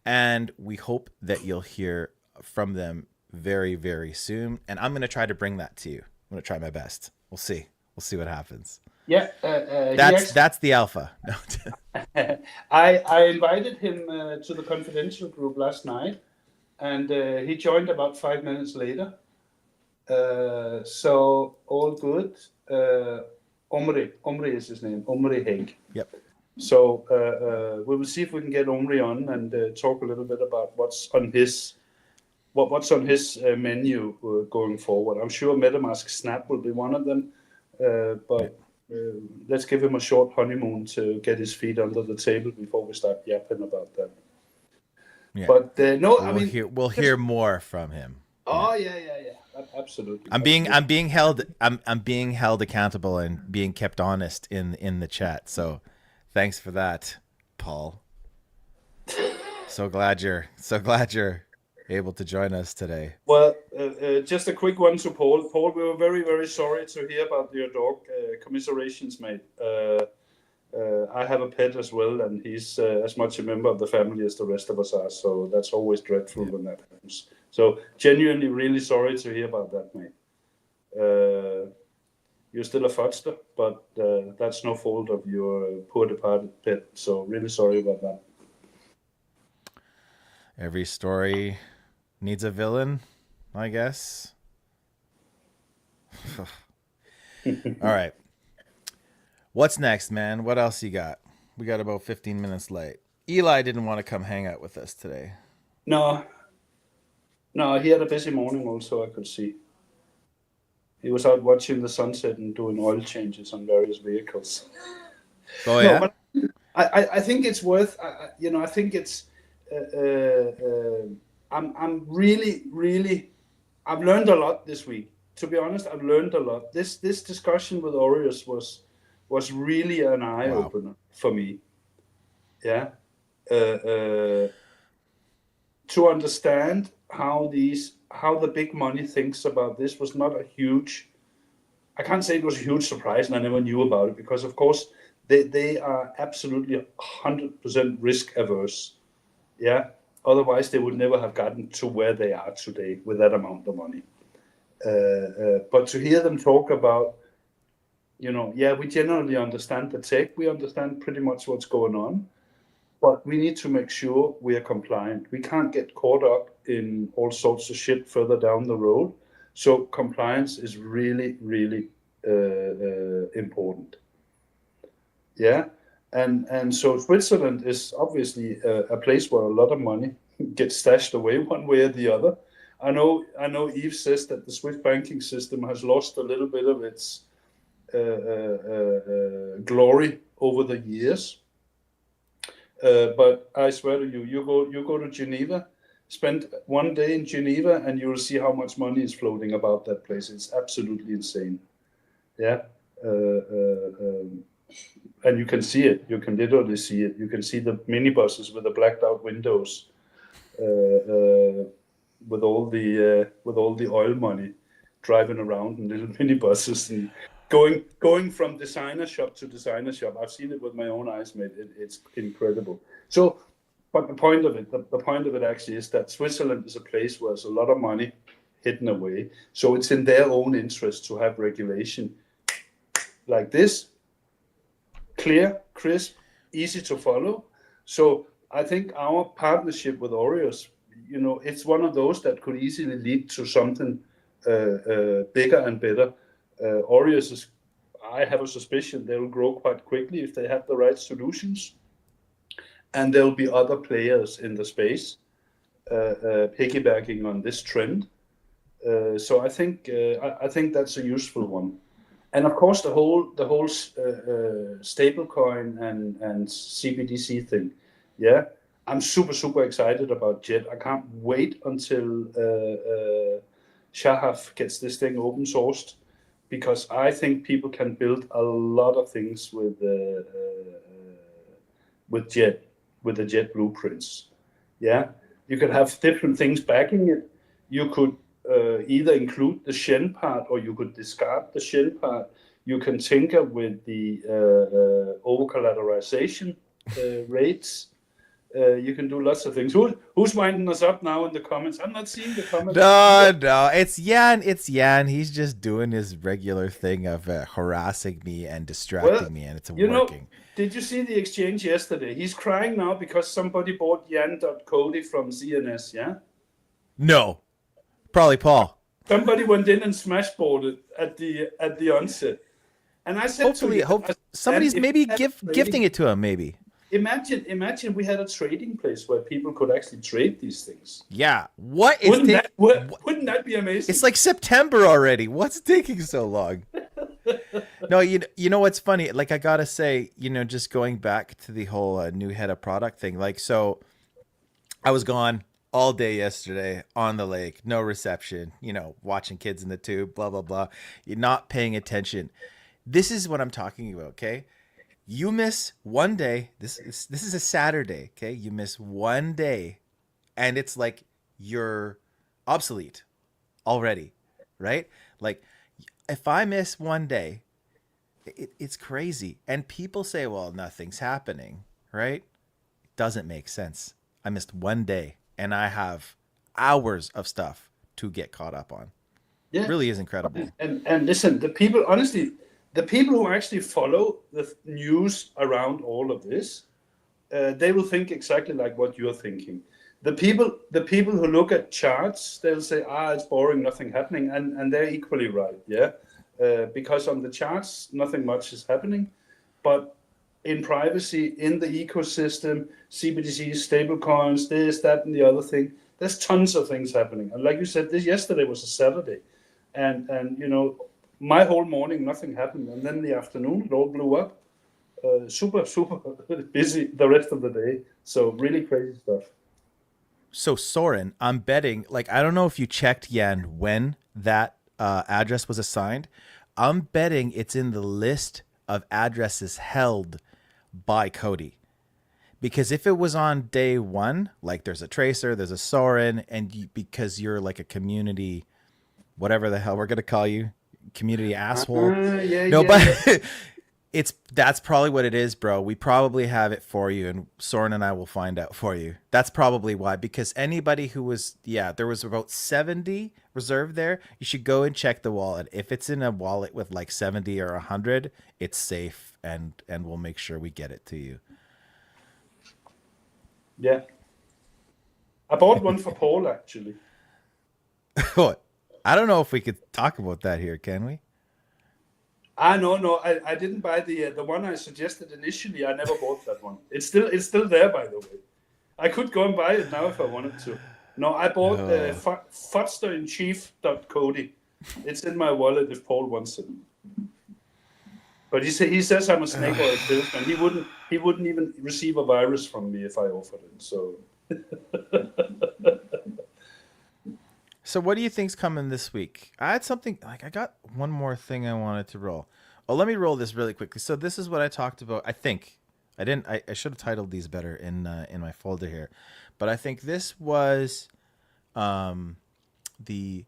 And we hope that you'll hear from them very, very soon. And I'm going to try to bring that to you. I'm going to try my best. We'll see. We'll see what happens. Yeah. That's the alpha. I invited him to the confidential group last night, and he joined about 5 minutes later. So all good. Omri is his name. Omri Haig. Yep. So we will see if we can get Omri on and talk a little bit about what's on his menu going forward. I'm sure MetaMask Snap will be one of them, but let's give him a short honeymoon to get his feet under the table before we start yapping about that. Yeah. But no, I We'll mean, hear more from him. oh yeah, absolutely. I'm being held accountable and being kept honest in the chat. So thanks for that, Paul. So glad you're able to join us today. Well, just a quick one to Paul. Paul, we were very, very sorry to hear about your dog. Commiserations, mate. I have a pet as well, and he's as much a member of the family as the rest of us are. So that's always dreadful when that happens. So genuinely, really sorry to hear about that, mate. You're still a fodster, but that's no fault of your poor departed pet. So really sorry about that. Every story needs a villain, I guess. All right. What's next, man? What else you got? We got about 15 minutes late. Eli didn't want to come hang out with us today. No, he had a busy morning also, I could see. He was out watching the sunset and doing oil changes on various vehicles. Oh, yeah? No, but I think it's worth, I think it's, I'm really, I've learned a lot this week. To be honest, I've learned a lot. This discussion with Aureus was really an eye-opener for me. Yeah. To understand how the big money thinks about this was not a huge, I can't say it was a huge surprise and I never knew about it because of course they are absolutely 100% risk averse. Yeah. Otherwise they would never have gotten to where they are today with that amount of money. But to hear them talk about, we generally understand the tech. We understand pretty much what's going on, but we need to make sure we are compliant. We can't get caught up in all sorts of shit further down the road. So compliance is really, really important. Yeah. And so Switzerland is obviously a place where a lot of money gets stashed away one way or the other. I know Yves says that the Swiss banking system has lost a little bit of its glory over the years. But I swear to you, you go to Geneva, spend one day in Geneva, and you will see how much money is floating about that place. It's absolutely insane. Yeah. And you can see it. You can literally see it. You can see the minibuses with the blacked out windows, with all the oil money driving around in little minibuses and going from designer shop to designer shop. I've seen it with my own eyes, mate. It's incredible. So, but the point of it actually is that Switzerland is a place where there's a lot of money hidden away. So it's in their own interest to have regulation like this, clear, crisp, easy to follow. So I think our partnership with Aureus, it's one of those that could easily lead to something bigger and better. Aureus is, I have a suspicion they will grow quite quickly if they have the right solutions. And there will be other players in the space piggybacking on this trend. So I think that's a useful one. And of course, the whole stablecoin and CBDC thing. Yeah, I'm super excited about Jet. I can't wait until Shahaf gets this thing open sourced, because I think people can build a lot of things with Jet, with the Jet blueprints. Yeah, you could have different things backing it. You could either include the Shen part or you could discard the Shen part. You can tinker with the over-collateralization rates. You can do lots of things. Who's winding us up now in the comments? I'm not seeing the comments. No, it's Jan. It's Jan. He's just doing his regular thing of harassing me and distracting me, and it's working. Did you see the exchange yesterday? He's crying now because somebody bought Jan.COTI from ZNS, yeah? No. Probably Paul. Somebody went in and smash bought it at the onset, and I said, hopefully, somebody's maybe gifting it to him. Maybe. Imagine we had a trading place where people could actually trade these things. Yeah. What is wouldn't that be amazing? It's like September already. What's taking so long? No, you know what's funny? Like, I gotta say, just going back to the whole new head of product thing. Like, so I was gone all day yesterday on the lake, no reception, watching kids in the tube, blah, blah, blah. You're not paying attention. This is what I'm talking about, okay? You miss one day. This is a Saturday, okay? You miss one day and it's like you're obsolete already, right? Like if I miss one day, it's crazy. And people say, well, nothing's happening, right? It doesn't make sense. I missed one day and I have hours of stuff to get caught up on. Yeah. It really is incredible. And listen, the people, honestly, the people who actually follow the news around all of this, they will think exactly like what you're thinking. The people who look at charts, they'll say, it's boring, nothing happening. And they're equally right, yeah? Because on the charts, nothing much is happening. But in privacy, in the ecosystem, CBDC, stablecoins, this, that, and the other thing, there's tons of things happening. And like you said, yesterday was a Saturday. And my whole morning, nothing happened. And then in the afternoon, it all blew up. Super, super busy the rest of the day. So really crazy stuff. So Soren, I'm betting, I don't know if you checked, Jan, when that address was assigned. I'm betting it's in the list of addresses held by COTI. Because if it was on day one, there's a Tracer, there's a Soren, and because you're like a community, whatever the hell we're going to call you, community asshole. But that's probably what it is, bro. We probably have it for you, and Soren and I will find out for you. That's probably why, because anybody who was, there was about 70 reserved there. You should go and check the wallet. If it's in a wallet with 70 or 100, it's safe, and we'll make sure we get it to you. Yeah. I bought one for Paul, actually. What? I don't know if we could talk about that here, can we? No, I didn't buy the one I suggested initially. I never bought that one. It's still there, by the way. I could go and buy it now if I wanted to. No, I bought fosterinchief.codi. It's in my wallet if Paul wants it. But he says I'm a snake oil salesman. He wouldn't even receive a virus from me if I offered it. So. So what do you think's coming this week? I had something I got one more thing I wanted to roll. Oh, let me roll this really quickly. So this is what I talked about. I think I didn't. I should have titled these better in my folder here, but I think this was the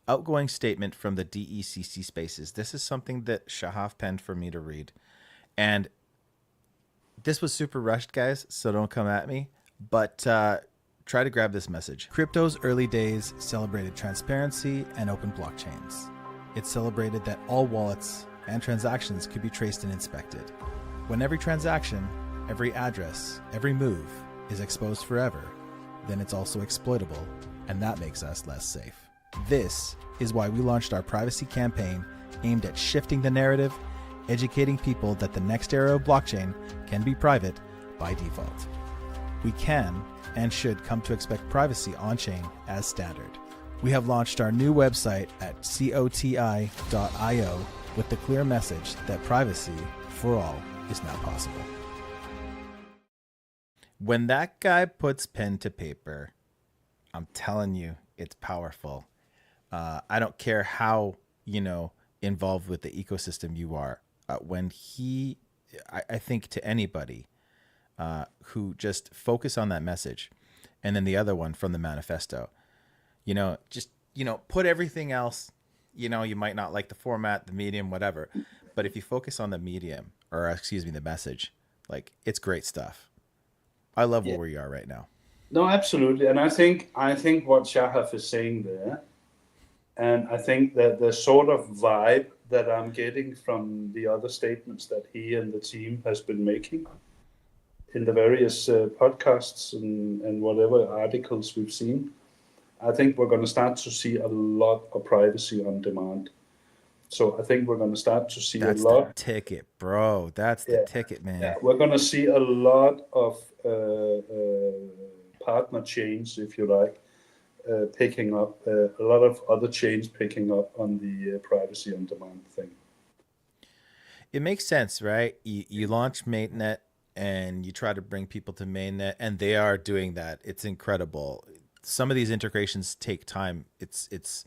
outgoing statement from the DECC spaces. This is something that Shahaf penned for me to read, and this was super rushed, guys. So don't come at me, but. Try to grab this message. Crypto's early days celebrated transparency and open blockchains. It celebrated that all wallets and transactions could be traced and inspected. When every transaction, every address, every move is exposed forever, then it's also exploitable, and that makes us less safe. This is why we launched our privacy campaign aimed at shifting the narrative, educating people that the next era of blockchain can be private by default. We can and should come to expect privacy on-chain as standard. We have launched our new website at COTI.io with the clear message that privacy for all is now possible. When that guy puts pen to paper, I'm telling you, it's powerful. I don't care how, involved with the ecosystem you are. I think to anybody, who just focus on that message. And then the other one from the manifesto, put everything else, you might not like the format, the medium, whatever. But if you focus on the medium the message, it's great stuff. I love where we are right now. No, absolutely. And I think what Shahaf is saying there, and I think that the sort of vibe that I'm getting from the other statements that he and the team has been making, in the various podcasts and whatever articles we've seen, I think we're going to start to see a lot of privacy on demand. So I think we're going to start to see a lot. That's the ticket, bro. That's the ticket, man. Yeah. We're going to see a lot of partner chains, if you like, picking up, a lot of other chains picking up on the privacy on demand thing. It makes sense, right? You launch Mainnet. and you try to bring people to mainnet, and they are doing that. It's incredible. Some of these integrations take time. It's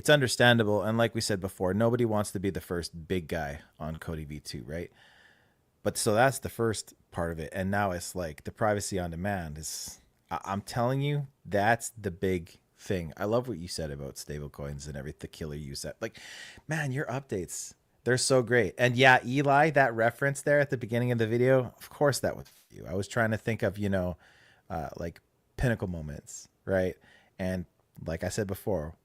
understandable, and like we said before, nobody wants to be the first big guy on COTI V2, right? But so that's the first part of it, and now it's like the privacy on demand is. I'm telling you, that's the big thing. I love what you said about stablecoins and everything. The killer you said, like, man, your updates, they're so great. And yeah, Eli, that reference there at the beginning of the video, of course that was you. I was trying to think of, like pinnacle moments, right? And like I said before,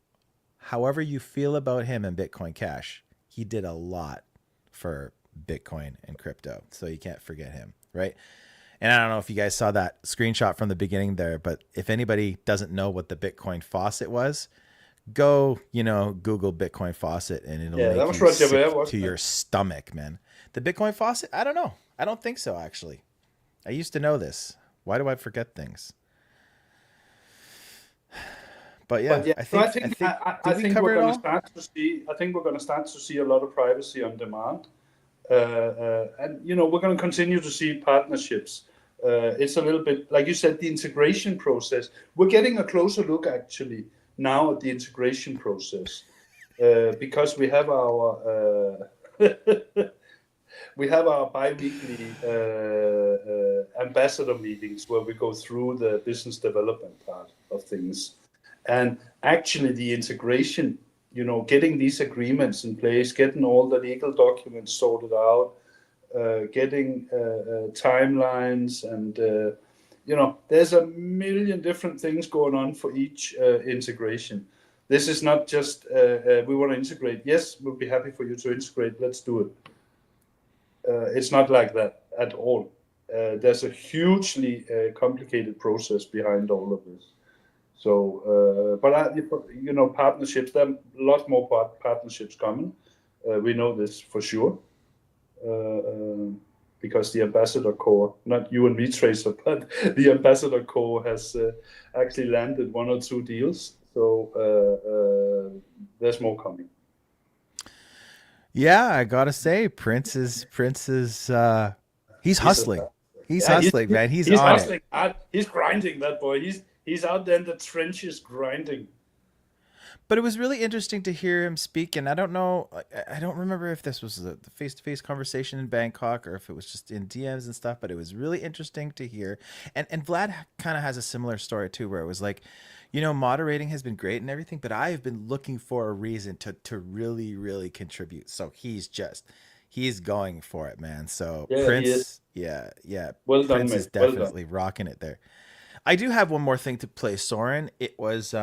however you feel about him and Bitcoin Cash, he did a lot for Bitcoin and crypto. So you can't forget him, right? And I don't know if you guys saw that screenshot from the beginning there, but if anybody doesn't know what the Bitcoin faucet was, go, Google Bitcoin faucet and it'll that make was you Roger sick Ver, wasn't to it? your stomach, man. The Bitcoin faucet? I don't know. I don't think so, actually. I used to know this. Why do I forget things? But yeah, But yeah, I so think, I did we think cover we're it going to all? start to see. I think we're going to start to see a lot of privacy on demand, and we're going to continue to see partnerships. It's a little bit like you said, the integration process. We're getting a closer look actually now at the integration process because we have our we have our bi-weekly ambassador meetings where we go through the business development part of things. And actually the integration, getting these agreements in place, getting all the legal documents sorted out, getting timelines and, there's a million different things going on for each integration. This is not just, we want to integrate. Yes, we'll be happy for you to integrate. Let's do it. It's not like that at all. There's a hugely complicated process behind all of this. So, but partnerships. There are a lot more partnerships coming. We know this for sure because the ambassador core, not you and me, Tracer, but the ambassador core has actually landed 1 or 2 deals. So there's more coming. Yeah, I gotta say, Prince is he's hustling. He's hustling, man. He's on hustling it. hard. He's grinding, that boy. He's out there in the trenches grinding. But it was really interesting to hear him speak, and I don't know, I don't remember if this was the face-to-face conversation in Bangkok or if it was just in DMs and stuff, but it was really interesting to hear. And Vlad kind of has a similar story too, where it was like, moderating has been great and everything, but I have been looking for a reason to really, really contribute. So he's going for it, man. So Yeah, Prince, yeah, well done, Prince mate. is definitely rocking it there. I do have one more thing to play, Soren. It was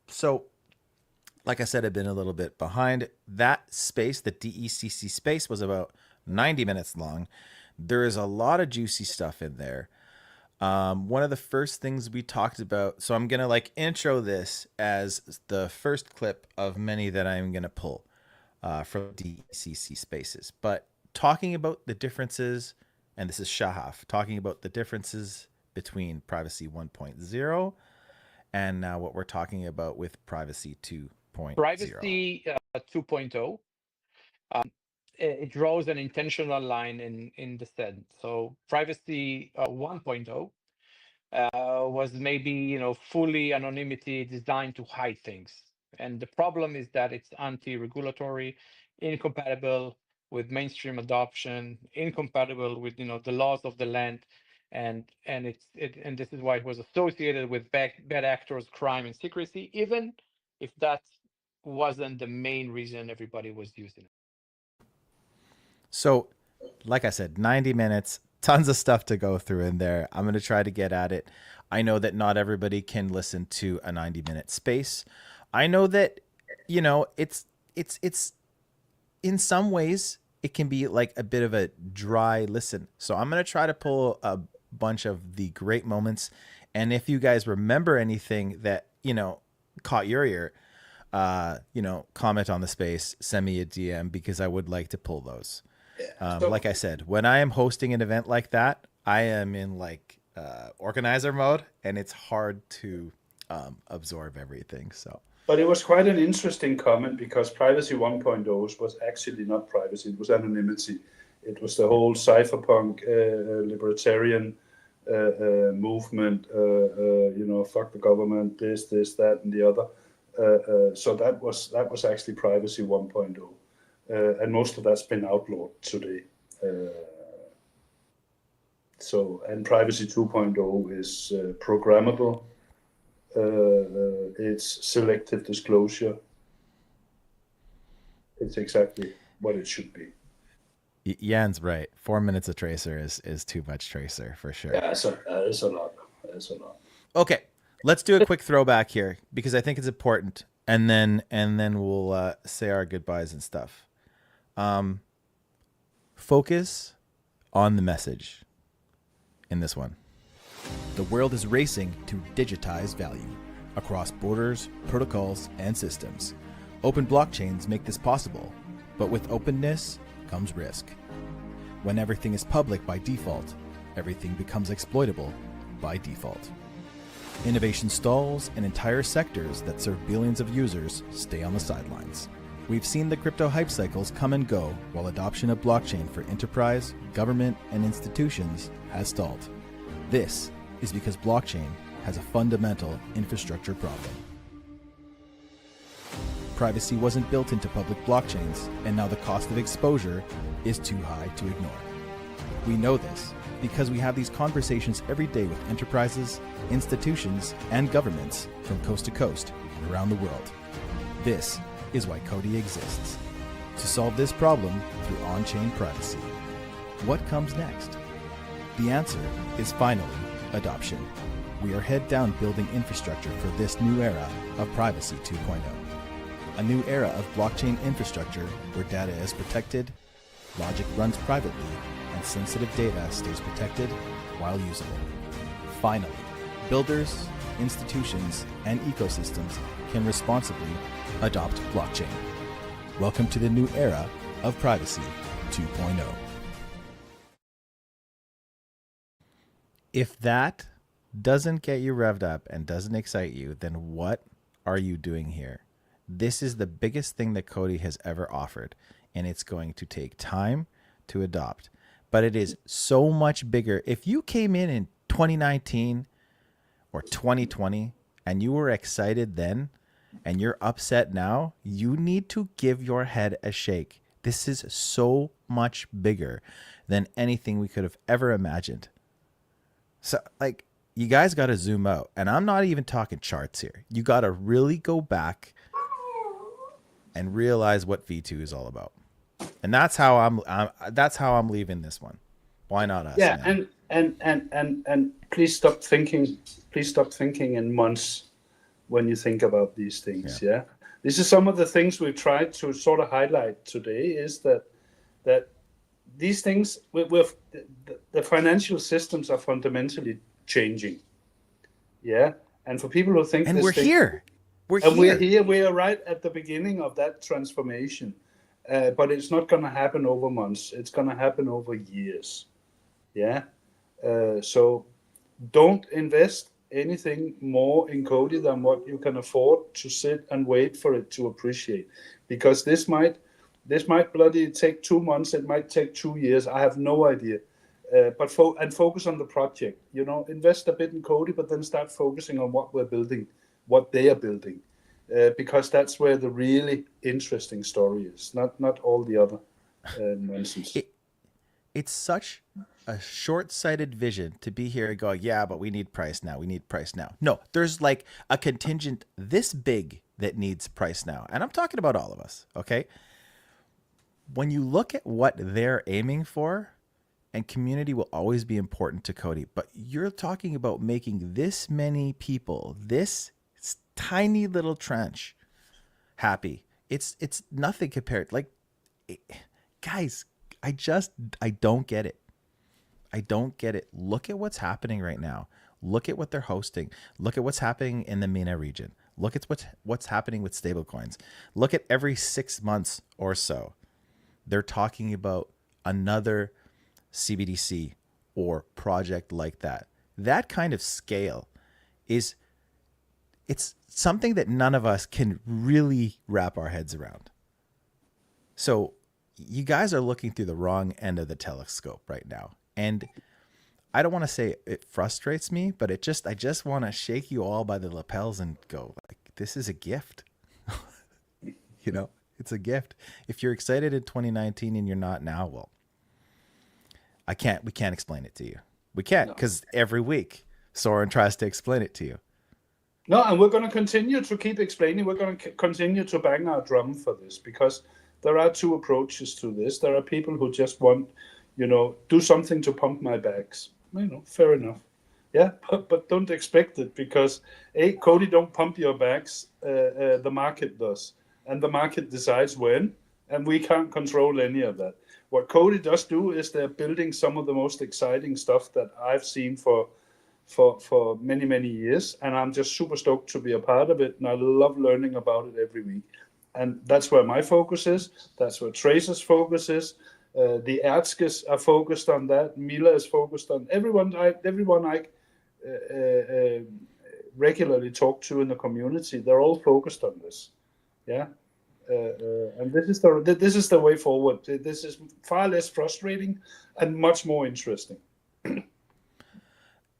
so like I said, I've been a little bit behind. That space, the DECC space, was about 90 minutes long. There is a lot of juicy stuff in there. One of the first things we talked about, so I'm going to intro this as the first clip of many that I'm going to pull from DECC spaces. But talking about the differences, and this is Shahaf, talking about the differences between Privacy 1.0 and now what we're talking about with Privacy 2.0. Privacy 2.0, it draws an intentional line in the sand. So Privacy 1.0 was maybe fully anonymity designed to hide things. And the problem is that it's anti-regulatory, incompatible with mainstream adoption, incompatible with the laws of the land, and this is why it was associated with bad actors, crime, and secrecy, even if that wasn't the main reason everybody was using it. So, like I said, 90 minutes, tons of stuff to go through in there. I'm going to try to get at it. I know that not everybody can listen to a 90-minute space. I know that, it's in some ways it can be like a bit of a dry listen. So I'm going to try to pull a bunch of the great moments. And if you guys remember anything that, caught your ear, comment on the space, send me a DM because I would like to pull those. Like I said, when I am hosting an event like that, I am in organizer mode, and it's hard to absorb everything. So, but it was quite an interesting comment because Privacy 1.0 was actually not privacy; it was anonymity. It was the whole cypherpunk libertarian movement, fuck the government, this, that, and the other. So that was actually Privacy 1.0, and most of that's been outlawed today. And Privacy 2.0 is programmable. It's selective disclosure. It's exactly what it should be. Jan's right. 4 minutes of tracer is too much tracer for sure. Yeah, it's a lot. It's a lot. Okay, let's do a quick throwback here because I think it's important, and then we'll say our goodbyes and stuff. Focus on the message in this one. The world is racing to digitize value across borders, protocols, and systems. Open blockchains make this possible, but with openness comes risk. When everything is public by default, everything becomes exploitable by default. Innovation stalls and entire sectors that serve billions of users stay on the sidelines. We've seen the crypto hype cycles come and go while adoption of blockchain for enterprise, government, and institutions has stalled. This is because blockchain has a fundamental infrastructure problem. Privacy wasn't built into public blockchains, and now the cost of exposure is too high to ignore. We know this because we have these conversations every day with enterprises, institutions, and governments from coast to coast and around the world. This is why COTI exists, to solve this problem through on-chain privacy. What comes next? The answer is finally adoption. We are head down building infrastructure for this new era of Privacy 2.0. A new era of blockchain infrastructure where data is protected, logic runs privately, and sensitive data stays protected while usable. Finally, builders, institutions, and ecosystems can responsibly adopt blockchain. Welcome to the new era of Privacy 2.0. If that doesn't get you revved up and doesn't excite you, then what are you doing here? This is the biggest thing that COTI has ever offered, and it's going to take time to adopt. But it is so much bigger. If you came in 2019 or 2020 and you were excited then and you're upset now, you need to give your head a shake. This is so much bigger than anything we could have ever imagined. So, like, you guys got to zoom out. And I'm not even talking charts here. You got to really go back and realize what V2 is all about. And that's how I'm leaving this one. Why not us? Yeah, man? and please stop thinking in months when you think about these things. Yeah. This is some of the things we've tried to sort of highlight today, is that these things with the financial systems are fundamentally changing. Yeah. And for people who think, and we're here. We are right at the beginning of that transformation, but it's not going to happen over months. It's going to happen over years. Yeah. So don't invest anything more in COTI than what you can afford to sit and wait for it to appreciate, because this might bloody take 2 months. It might take 2 years. I have no idea. But focus on the project. Invest a bit in COTI, but then start focusing on what we're building, what they are building, because that's where the really interesting story is, not all the other nonsense. It's such a short-sighted vision to be here and go, yeah, but we need price now. We need price now. No, there's like a contingent this big that needs price now. And I'm talking about all of us, okay? When you look at what they're aiming for, and community will always be important to COTI, but you're talking about making this many people, this tiny little trench, happy. It's nothing compared. Guys, I don't get it. I don't get it. Look at what's happening right now. Look at what they're hosting. Look at what's happening in the MENA region. Look at what's happening with stablecoins. Look at every 6 months or so, they're talking about another CBDC or project like that. That kind of scale it's something that none of us can really wrap our heads around. So you guys are looking through the wrong end of the telescope right now. And I don't want to say it frustrates me, but I just want to shake you all by the lapels and go, like, this is a gift. You know, it's a gift. If you're excited in 2019 and you're not now, well, we can't explain it to you. We can't, because every week Soren tries to explain it to you. No, and we're going to continue to keep explaining. We're going to continue to bang our drum for this, because there are two approaches to this. There are people who just want, do something to pump my bags. Fair enough. Yeah, but don't expect it, because COTI don't pump your bags. The market does, and the market decides when, and we can't control any of that. What COTI does do is they're building some of the most exciting stuff that I've seen for many, many years, and I'm just super stoked to be a part of it, and I love learning about it every week. And that's where my focus is. That's where Tracer's focus is. The Erzkes are focused on that. Mila is focused on everyone I regularly talk to in the community. They're all focused on this. Yeah. And this is the way forward. This is far less frustrating and much more interesting.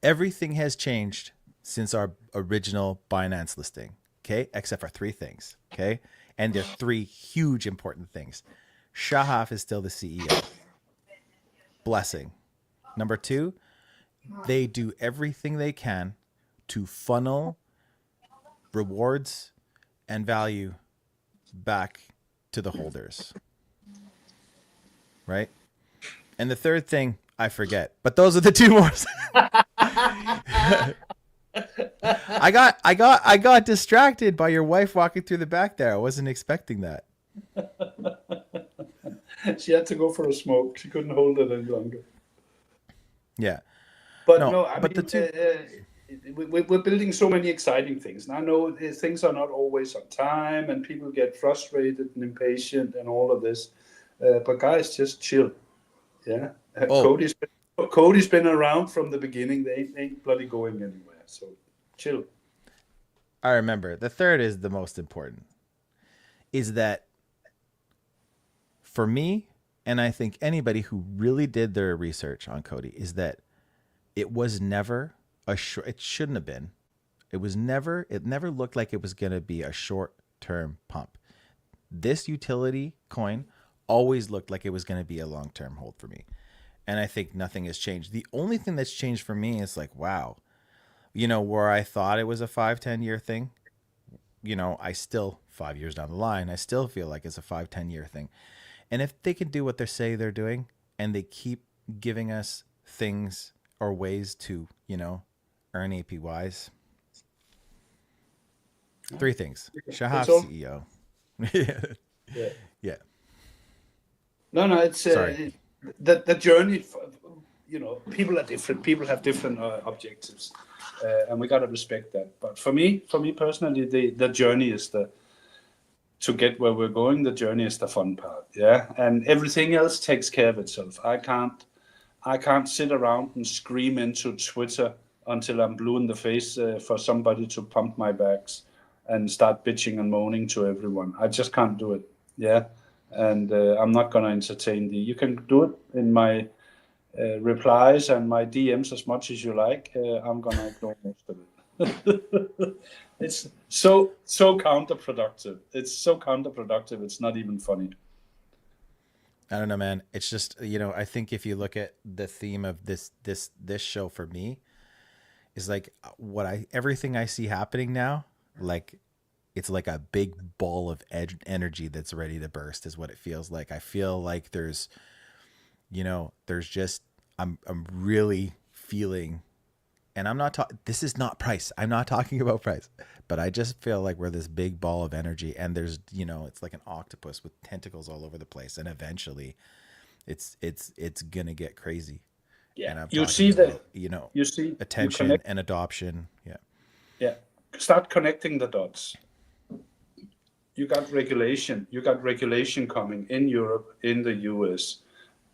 Everything has changed since our original Binance listing, okay? Except for three things, okay? And they're three huge important things. Shahaf is still the CEO. Blessing. Number two, they do everything they can to funnel rewards and value back to the holders, right? And the third thing, I forget, but those are the two more. I got distracted by your wife walking through the back there. I wasn't expecting that. She had to go for a smoke. She couldn't hold it any longer. Yeah. But we're building so many exciting things. And I know things are not always on time, and people get frustrated and impatient and all of this. But guys, just chill. Yeah. COTI's been around from the beginning. They ain't bloody going anywhere. So chill. I remember. The third is the most important. Is that for me, and I think anybody who really did their research on COTI, is that it was never it shouldn't have been. It never looked like it was going to be a short-term pump. This utility coin always looked like it was going to be a long-term hold for me. And I think nothing has changed. The only thing that's changed for me is like, wow, where I thought it was a 5-10 year thing, I still, 5 years down the line, I still feel like it's a 5-10 year thing. And if they can do what they say they're doing, and they keep giving us things or ways to, earn APYs. Three things. Shahaf, CEO. Yeah. No, it's sorry. The journey. People are different. People have different objectives, and we gotta respect that. But for me personally, the journey is to get where we're going. The journey is the fun part. Yeah, and everything else takes care of itself. I can't sit around and scream into Twitter until I'm blue in the face for somebody to pump my bags and start bitching and moaning to everyone. I just can't do it. Yeah. And I'm not going to entertain you can do it in my replies and my DMs as much as you like. I'm going to ignore most of it. It's so counterproductive. It's not even funny. I don't know, man. It's just, I think if you look at the theme of this show for me is like everything I see happening now, like it's like a big ball of energy that's ready to burst is what it feels like. I feel like there's just, I'm really feeling, and I'm not talking, this is not price. I'm not talking about price, but I just feel like we're this big ball of energy, and there's, it's like an octopus with tentacles all over the place. And eventually it's going to get crazy. Yeah. And You see that, attention and adoption. Yeah. Yeah. Start connecting the dots. You got regulation coming in Europe, in the US.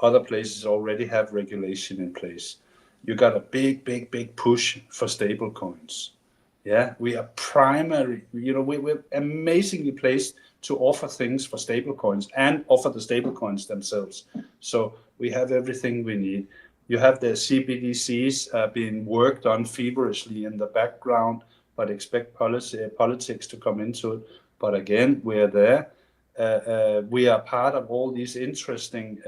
Other places already have regulation in place. You got a big push for stable coins. Yeah, we are primary. We're amazingly placed to offer things for stablecoins and offer the stablecoins themselves. So we have everything we need. You have the CBDCs being worked on feverishly in the background, but expect politics to come into it. But again, we're there. We are part of all these interesting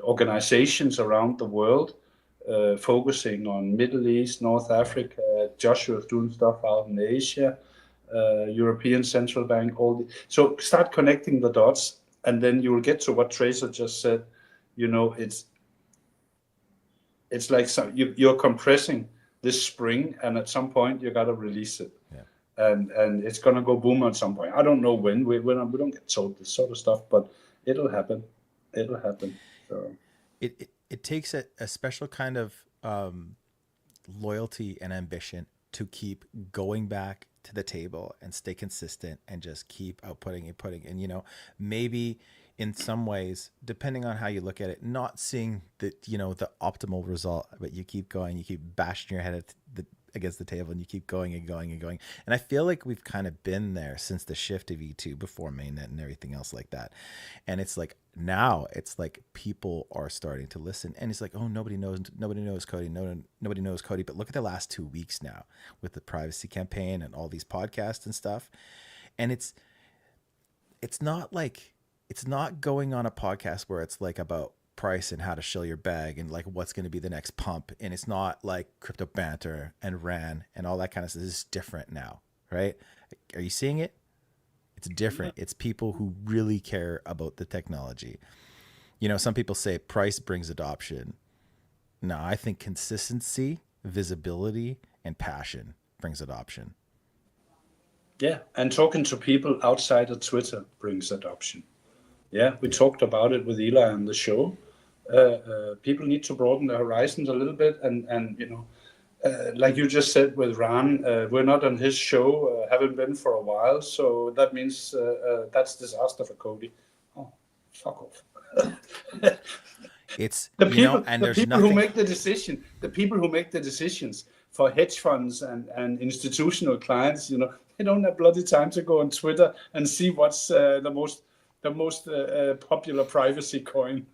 organizations around the world, focusing on Middle East, North Africa. Joshua's doing stuff out in Asia, European Central Bank. So start connecting the dots, and then you will get to what Tracer just said. It's like you're compressing this spring, and at some point you got to release it. Yeah. And it's gonna go boom at some point. I don't know when. We don't get told this sort of stuff, but it'll happen. It'll happen. So. It takes a special kind of loyalty and ambition to keep going back to the table and stay consistent and just keep outputting and putting. And maybe in some ways, depending on how you look at it, not seeing the optimal result, but you keep going, you keep bashing your head against the table, and you keep going and going and going. And I feel like we've kind of been there since the shift of E2 before mainnet and everything else like that. And it's like now it's like people are starting to listen, and it's like, oh, nobody knows COTI, nobody knows COTI. But look at the last 2 weeks now with the privacy campaign and all these podcasts and stuff. And it's not going on a podcast where it's like about price and how to shill your bag and like what's going to be the next pump. And it's not like crypto banter and RAN and all that kind of stuff. This is different now, right? Are you seeing it? It's different. It's people who really care about the technology. Some people say price brings adoption. No, I think consistency, visibility, and passion brings adoption. Yeah, and talking to people outside of Twitter brings adoption. Yeah, we talked about it with Eli on the show. People need to broaden their horizons a little bit, and like you just said with Ran, we're not on his show, haven't been for a while, so that means that's disaster for COTI. Oh, fuck off. It's the people, and the there's people nothing... who make the decision. The people who make the decisions for hedge funds and institutional clients, they don't have bloody time to go on Twitter and see what's the most popular privacy coin.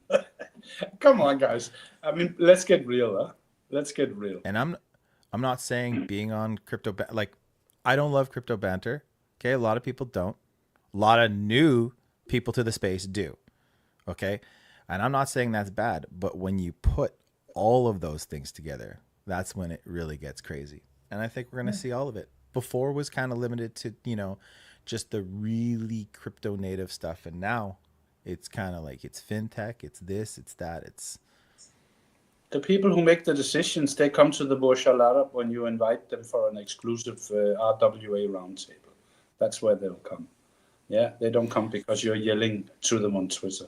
Come on, guys. I mean, let's get real, huh? Let's get real. And I'm not saying being on crypto, like, I don't love crypto banter. Okay, a lot of people don't. A lot of new people to the space do. Okay, and I'm not saying that's bad, but when you put all of those things together, that's when it really gets crazy. And I think we're going to see all of it. Before was kind of limited to, just the really crypto native stuff. And now it's kind of like, it's fintech, it's this, it's that. It's the people who make the decisions. They come to the Burj Al Arab when you invite them for an exclusive RWA roundtable. That's where they'll come. Yeah, they don't come because you're yelling to them on Twitter.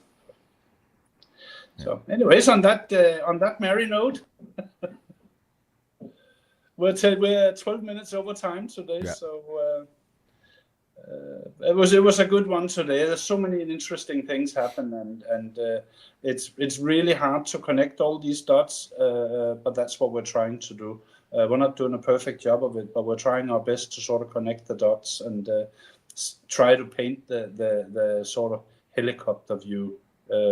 Yeah. So anyways, on that merry note, we're 12 minutes over time today. Yeah. So it was a good one today. There's so many interesting things happen, and it's really hard to connect all these dots, but that's what we're trying to do. We're not doing a perfect job of it, but we're trying our best to sort of connect the dots and try to paint the sort of helicopter view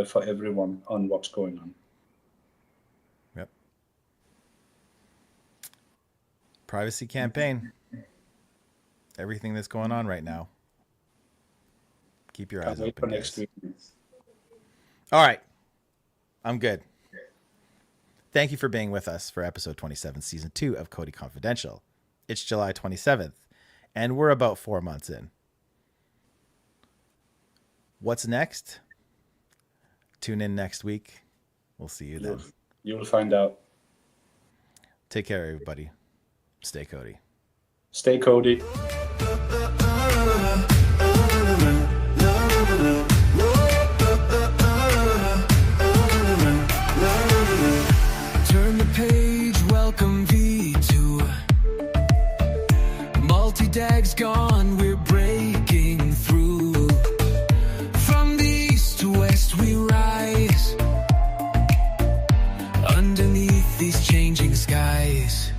for everyone on what's going on. Yep. Privacy campaign. Everything that's going on right now. Keep your eyes open, guys. All right. I'm good. Thank you for being with us for episode 27, season 2 of COTI Confidential. It's July 27th, and we're about 4 months in. What's next? Tune in next week. We'll see you then. You'll find out. Take care, everybody. Stay COTI. Stay COTI. Turn the page, welcome V2. Multi-dag's gone, we're breaking through. From the east to west we rise, underneath these changing skies.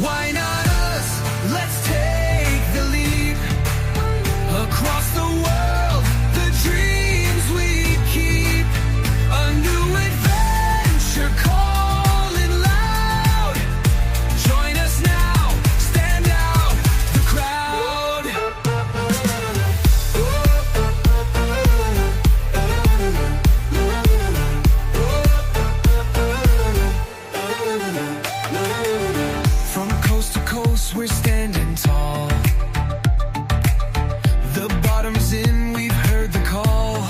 Why not us? Let's take the leap. Across the world, the dreams we keep. A new adventure calling loud. Join us now, stand out the crowd. From coast to coast, we're standing tall. The bottom's in, we've heard the call.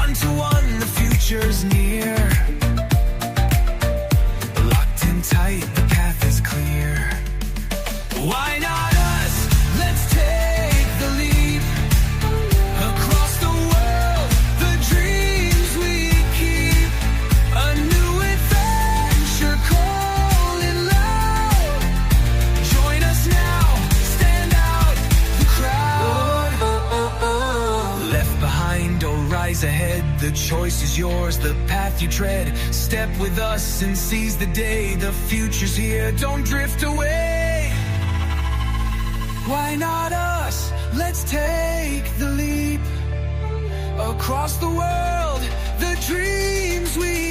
One to one, the future's near. Locked in tight, the path is clear. Why not us? Let's take the leap. Across the world, the dreams we keep. A new adventure calling loud. Join us now, stand out the crowd. Left behind or rise ahead, the choice is yours, the path you tread. Step with us and seize the day. The future's here, don't drift away. Why not us? Let's take the leap. Across the world, the dreams we